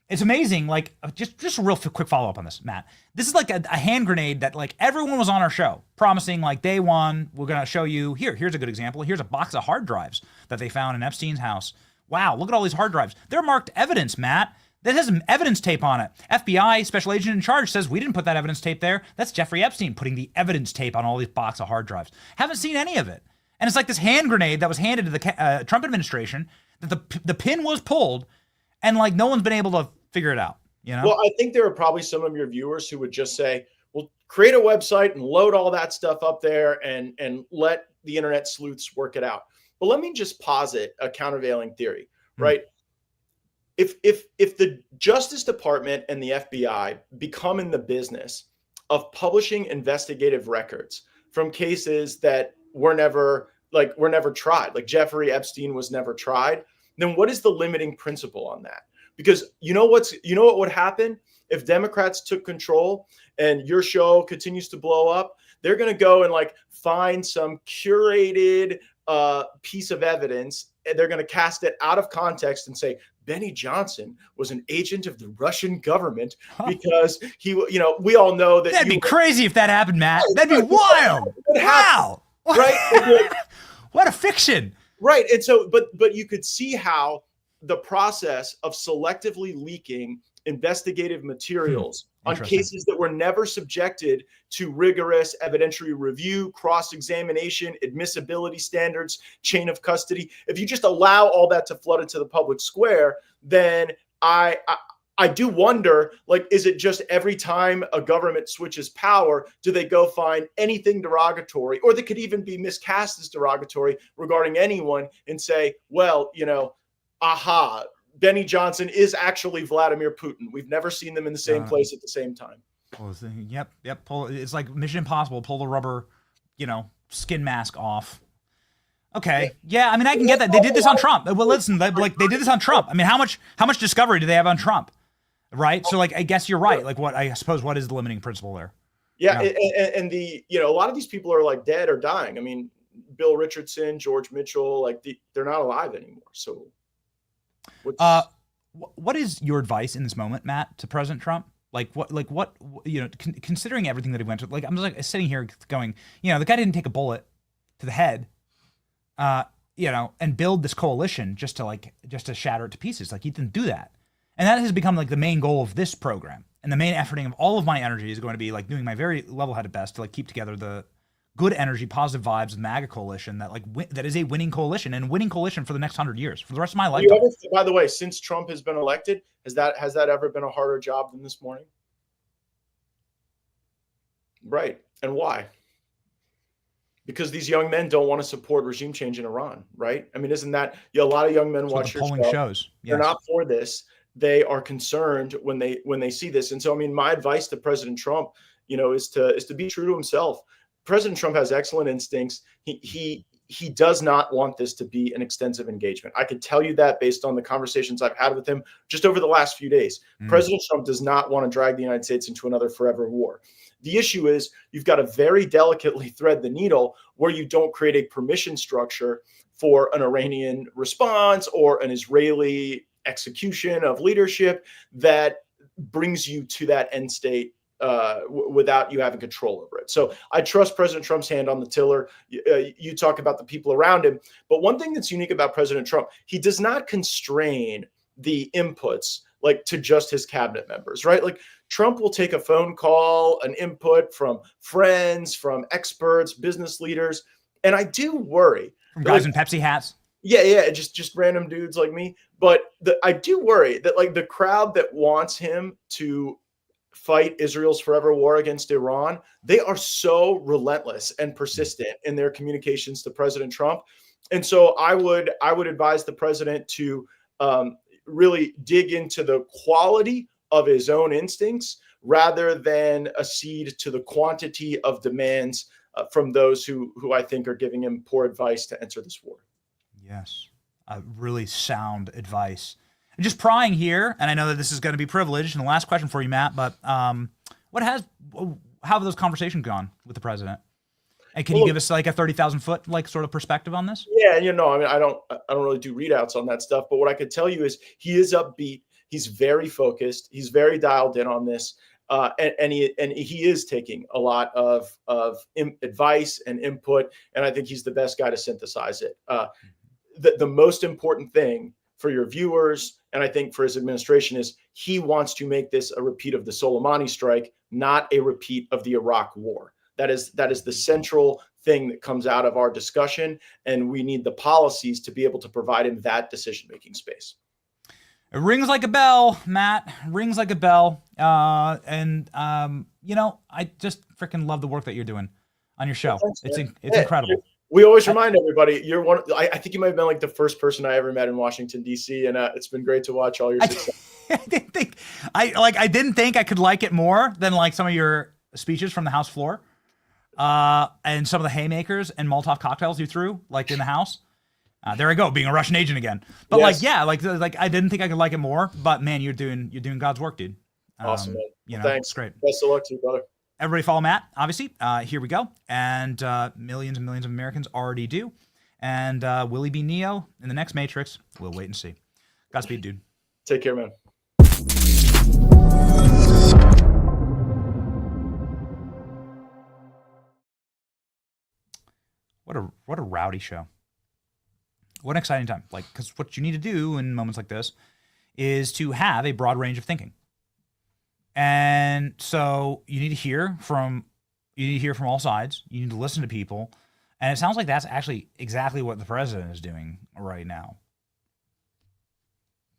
It's amazing. Like, just a real quick follow up on this, Matt. This is like a hand grenade that like everyone was on our show promising like day one, we're going to show you here's a good example. Here's a box of hard drives that they found in Epstein's house. Wow, look at all these hard drives. They're marked evidence, Matt. That has some evidence tape on it. FBI special agent in charge says we didn't put that evidence tape there. That's Jeffrey Epstein putting the evidence tape on all these box of hard drives. Haven't seen any of it. And it's like this hand grenade that was handed to the Trump administration that the pin was pulled and like no one's been able to figure it out. Well, I think there are probably some of your viewers who would just say, well, create a website and load all that stuff up there and let the internet sleuths work it out. But let me just posit a countervailing theory, right? If the Justice Department and the FBI become in the business of publishing investigative records from cases that were never tried, like Jeffrey Epstein was never tried, then what is the limiting principle on that? Because you know what would happen if Democrats took control and your show continues to blow up? They're going to go and like find some curated piece of evidence, and they're going to cast it out of context and say Benny Johnson was an agent of the Russian government because he, we all know that. That'd be crazy if that happened, Matt. That'd be wild. Wow. Right. What a fiction. Right. And so, but you could see how the process of selectively leaking investigative materials on cases that were never subjected to rigorous evidentiary review, cross-examination, admissibility standards, chain of custody. If you just allow all that to flood into the public square, then I do wonder, like, is it just every time a government switches power, do they go find anything derogatory, or that could even be miscast as derogatory regarding anyone and say, well, aha, Benny Johnson is actually Vladimir Putin. We've never seen them in the same place at the same time. Yep. It's like Mission Impossible. Pull the rubber, skin mask off. Okay. Yeah. I mean, I can get that. They did this on Trump. Well, listen, they did this on Trump. I mean, how much discovery do they have on Trump? Right. So, like, I guess you're right. Like, what is the limiting principle there? Yeah. And the, a lot of these people are like dead or dying. I mean, Bill Richardson, George Mitchell, like they're not alive anymore. So. What is your advice in this moment, Matt, to President Trump? Considering everything that he went through, like I'm just like sitting here going, the guy didn't take a bullet to the head, and build this coalition just to shatter it to pieces. Like he didn't do that. And that has become like the main goal of this program. And the main efforting of all of my energy is going to be like doing my very level-headed best to like keep together the good energy, positive vibes of the MAGA coalition that is a winning coalition and winning coalition for the next 100 years, for the rest of my life. By the way, since Trump has been elected, has that ever been a harder job than this morning? Right. And why? Because these young men don't want to support regime change in Iran, right? I mean, isn't that a lot of young men watch your polling shows? Yes. They're not for this. They are concerned when they see this. And so, I mean, my advice to President Trump, is to be true to himself. President Trump has excellent instincts. He he does not want this to be an extensive engagement. I can tell you that based on the conversations I've had with him just over the last few days. President Trump does not want to drag the United States into another forever war. The issue is you've got to very delicately thread the needle where you don't create a permission structure for an Iranian response or an Israeli execution of leadership that brings you to that end state without you having control over it. So I trust President Trump's hand on the tiller. You talk about the people around him. But one thing that's unique about President Trump, he does not constrain the inputs like to just his cabinet members, right? Like Trump will take a phone call, an input from friends, from experts, business leaders. And I do worry. From guys in Pepsi hats. Yeah, just random dudes like me. But I do worry that like the crowd that wants him to fight Israel's forever war against Iran, they are so relentless and persistent in their communications to President Trump. And so I would advise the president to really dig into the quality of his own instincts rather than accede to the quantity of demands from those who I think are giving him poor advice to enter this war. Yes, really sound advice. And just prying here, and I know that this is going to be privileged, and the last question for you, Matt, but how have those conversations gone with the president? And can you give us like a 30,000 foot like sort of perspective on this? Yeah, I mean, I don't really do readouts on that stuff, but what I could tell you is he is upbeat. He's very focused. He's very dialed in on this, and he is taking a lot of advice and input. And I think he's the best guy to synthesize it. The most important thing for your viewers, and I think for his administration, is he wants to make this a repeat of the Soleimani strike, not a repeat of the Iraq war. That is the central thing that comes out of our discussion, and we need the policies to be able to provide him that decision-making space. It rings like a bell, Matt. Rings like a bell. I just freaking love the work that you're doing on your show. It's incredible. We always remind everybody you're one. I think you might have been like the first person I ever met in Washington D.C., and it's been great to watch all your success. I didn't think I could like it more than like some of your speeches from the House floor, and some of the haymakers and Molotov cocktails you threw like in the House. There I go, being a Russian agent again. But yes. like I didn't think I could like it more. But man, you're doing God's work, dude. Awesome, man. Thanks. It's great. Best of luck to you, brother. Everybody follow Matt, obviously. Here we go. And millions and millions of Americans already do. And will he be Neo in the next Matrix? We'll wait and see. Godspeed, dude. Take care, man. What a rowdy show. What an exciting time. Like, because what you need to do in moments like this is to have a broad range of thinking. And so you need to hear from all sides. You need to listen to people. And it sounds like that's actually exactly what the president is doing right now.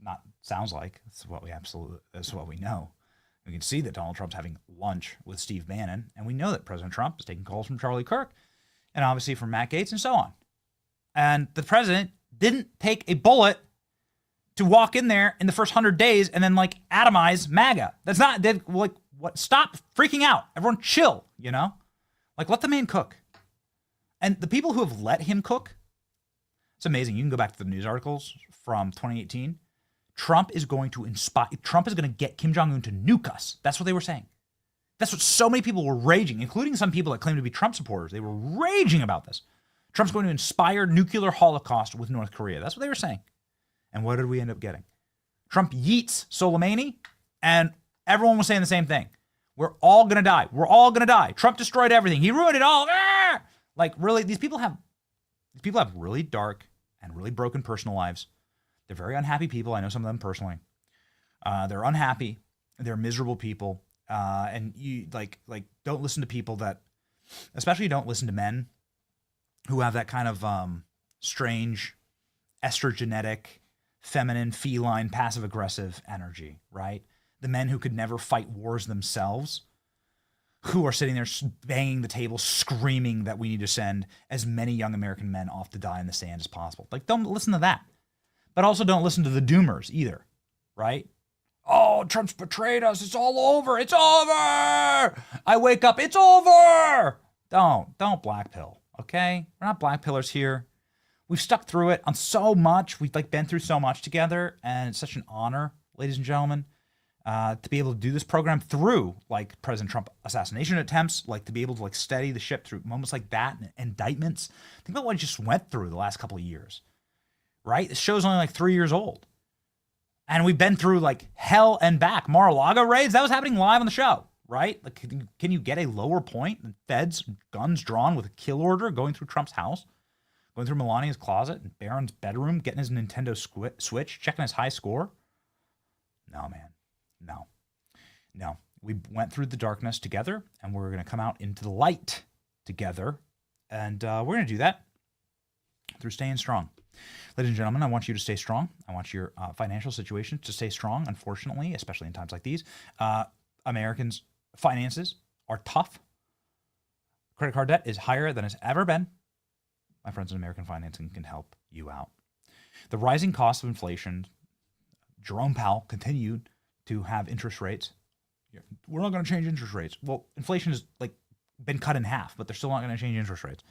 Not sounds like. That's what we know. We can see that Donald Trump's having lunch with Steve Bannon, and we know that President Trump is taking calls from Charlie Kirk and obviously from Matt Gaetz and so on. And the president didn't take a bullet to walk in there in the first 100 days and then like atomize MAGA. That's not like what. Stop freaking out. Everyone chill, like let the man cook. And the people who have let him cook, it's amazing. You can go back to the news articles from 2018. Trump is going to get Kim Jong-un to nuke us. That's what they were saying. That's what so many people were raging, including some people that claim to be Trump supporters. They were raging about this. Trump's going to inspire nuclear holocaust with North Korea. That's what they were saying. And what did we end up getting? Trump yeets Soleimani, and everyone was saying the same thing. We're all going to die. We're all going to die. Trump destroyed everything. He ruined it all. Ah! Like, really, these people have really dark and really broken personal lives. They're very unhappy people. I know some of them personally. They're unhappy. They're miserable people. And you like don't listen to people that, especially don't listen to men who have that kind of strange estrogenetic, feminine, feline, passive-aggressive energy, right? The men who could never fight wars themselves, who are sitting there banging the table, screaming that we need to send as many young American men off to die in the sand as possible. Like, don't listen to that. But also don't listen to the doomers either, right? Oh, Trump's betrayed us. It's all over. It's over. I wake up. It's over. Don't black pill, okay? We're not black pillars here. We've stuck through it on so much. We've been through so much together, and it's such an honor, ladies and gentlemen, to be able to do this program through President Trump assassination attempts, to be able to steady the ship through moments like that and indictments. Think about what he just went through the last couple of years, right? This show's only 3 years old, and we've been through hell and back. Mar-a-Lago raids, that was happening live on the show, right? Can you get a lower point than feds, guns drawn with a kill order going through Trump's house? Going through Melania's closet and Barron's bedroom, getting his Nintendo Switch, checking his high score. No, man. No. We went through the darkness together, and we're going to come out into the light together. And we're going to do that through staying strong. Ladies and gentlemen, I want you to stay strong. I want your financial situation to stay strong, unfortunately, especially in times like these. Americans' finances are tough. Credit card debt is higher than it's ever been. My friends in American Financing can help you out. The rising cost of inflation, Jerome Powell continued to have interest rates. We're not going to change interest rates. Well, inflation has been cut in half, but they're still not going to change interest rates.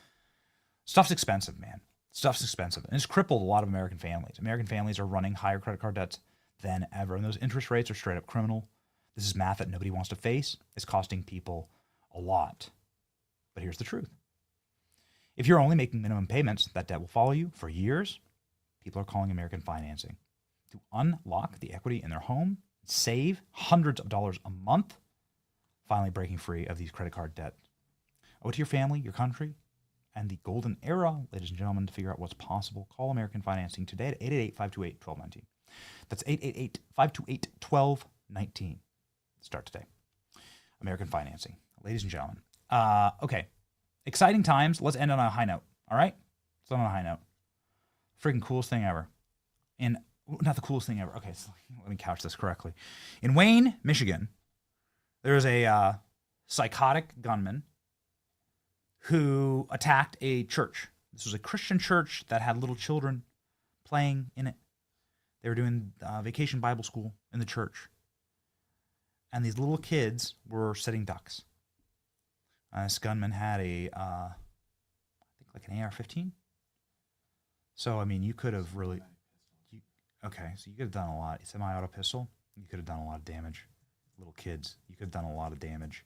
Stuff's expensive, man. Stuff's expensive. And it's crippled a lot of American families. American families are running higher credit card debts than ever. And those interest rates are straight up criminal. This is math that nobody wants to face. It's costing people a lot. But here's the truth. If you're only making minimum payments, that debt will follow you for years. People are calling American Financing to unlock the equity in their home, save hundreds of dollars a month, finally breaking free of these credit card debt. Owe it to your family, your country, and the golden era, ladies and gentlemen, to figure out what's possible. Call American Financing today at 888-528-1219. That's 888-528-1219. Start today. American Financing. Ladies and gentlemen. Okay. Exciting times. Let's end on a high note. All right? Let's end on a high note. Freaking coolest thing ever. Not the coolest thing ever. Okay, so let me couch this correctly. In Wayne, Michigan, there's a psychotic gunman who attacked a church. This was a Christian church that had little children playing in it. They were doing vacation Bible school in the church. And these little kids were setting ducks. This gunman had I think an AR-15. So, I mean, you could have really... Okay, so you could have done a lot. Semi-auto pistol, you could have done a lot of damage. Little kids, you could have done a lot of damage.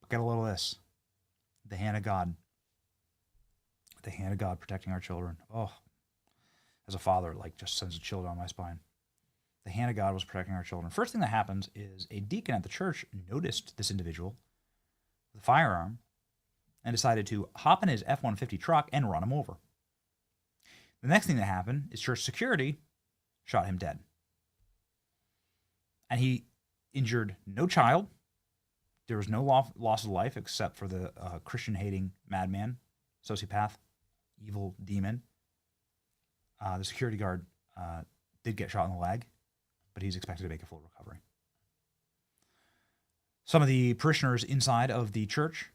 But get a little of this. The hand of God. The hand of God protecting our children. Oh, as a father, just sends a chill down my spine. The hand of God was protecting our children. First thing that happens is a deacon at the church noticed this individual with a firearm and decided to hop in his F-150 truck and run him over. The next thing that happened is church security shot him dead. And he injured no child. There was no loss of life except for the Christian-hating madman, sociopath, evil demon. The security guard did get shot in the leg, but he's expected to make a full recovery. Some of the parishioners inside of the church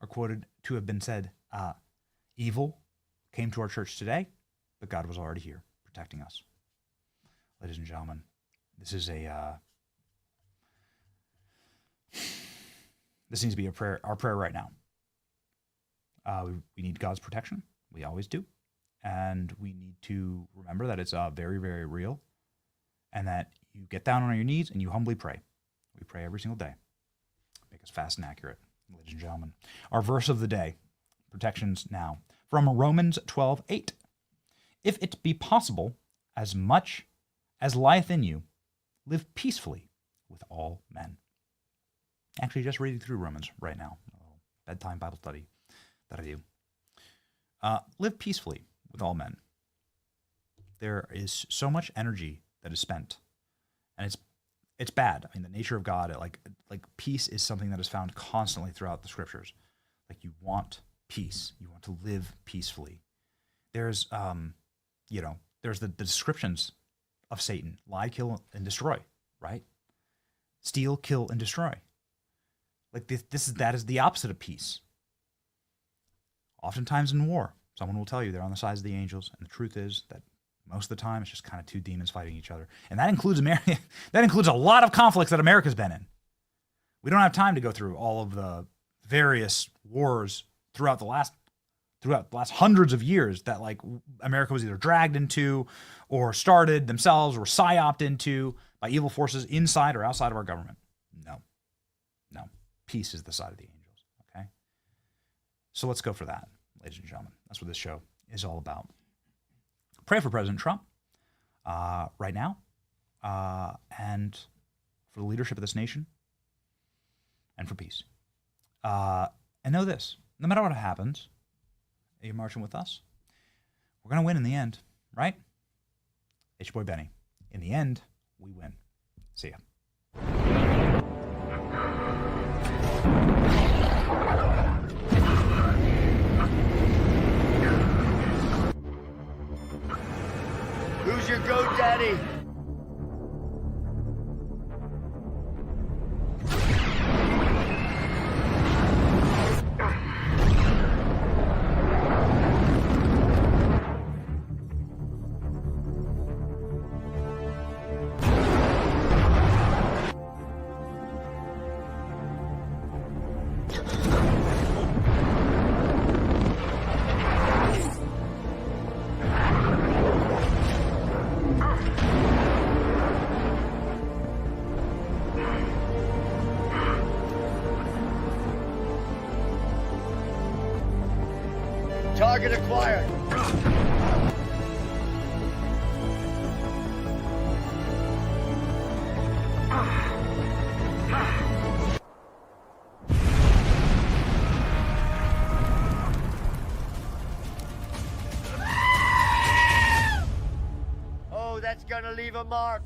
are quoted to have been said, evil came to our church today, but God was already here protecting us. Ladies and gentlemen, this is this needs to be our prayer right now. We need God's protection. We always do. And we need to remember that it's very, very real, and that you get down on your knees and you humbly pray. We pray every single day. Make us fast and accurate, ladies and gentlemen. Our verse of the day, protections now, from Romans 12:8. If it be possible, as much as lieth in you, live peacefully with all men. Actually, just reading through Romans right now, a little bedtime Bible study that I do. Live peacefully with all men. There is so much energy that is spent, and it's bad. I mean, the nature of God, like peace is something that is found constantly throughout the scriptures. You want peace, you want to live peacefully. There's there's the descriptions of Satan: lie, kill, and destroy. Right? Steal, kill, and destroy. That is the opposite of peace. Oftentimes in war, someone will tell you they're on the sides of the angels, and the truth is that most of the time it's just kind of two demons fighting each other. And that includes America. That includes a lot of conflicts that America's been in. We don't have time to go through all of the various wars throughout the last hundreds of years that like America was either dragged into or started themselves or psyoped into by evil forces inside or outside of our government. No. Peace is the side of the angels, okay? So let's go for that, ladies and gentlemen. That's what this show is all about. Pray for President Trump right now and for the leadership of this nation and for peace. And know this, no matter what happens, you're marching with us. We're going to win in the end, right? It's your boy Benny. In the end, we win. See ya. Who's your GoDaddy? Target acquired. Oh, that's gonna leave a mark.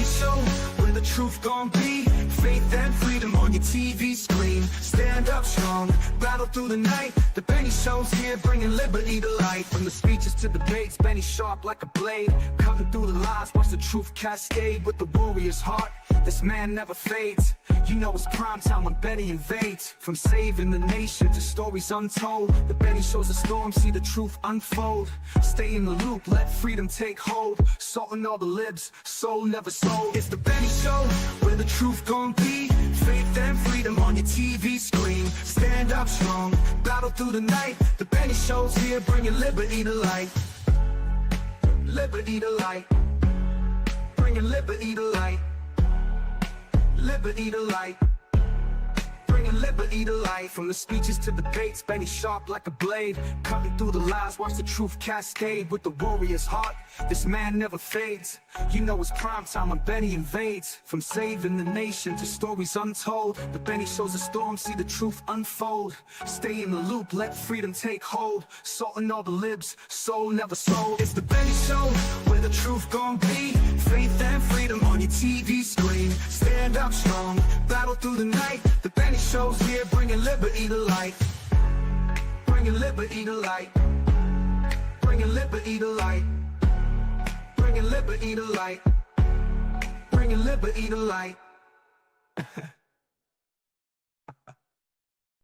Show where the truth gon' be. Faith and freedom on your TV screen. Stand up strong, battle through the night. The Benny Show's here, bringing liberty to light. From the speeches to debates, Benny sharp like a blade. Cutting through the lies, watch the truth cascade. With the warrior's heart, this man never fades. You know it's prime time when Benny invades. From saving the nation to stories untold, the Benny Show's a storm, see the truth unfold. Stay in the loop, let freedom take hold. Salting all the libs, soul never sold. It's the Benny Show, where the truth gon' be. Faith and freedom on your TV screen. Stand up strong, battle through the night. The Benny Show's here, bringing liberty to light. Liberty to light. Bringing liberty to light. Liberty to light. Bringing liberty to light. From the speeches to debates, Benny sharp like a blade. Cutting through the lies, watch the truth cascade. With the warrior's heart, this man never fades. You know it's prime time when Benny invades. From saving the nation to stories untold, the Benny Show's a storm, see the truth unfold. Stay in the loop, let freedom take hold. Salting all the libs, soul never sold. It's the Benny Show, where the truth gon' be. Faith and freedom on your TV screen. Stand up strong, battle through the night. The Benny Show's here, bringing liberty to light. Bringing liberty to light. Bringing liberty to light. Bringing liberty to light. Bringing liberty to light.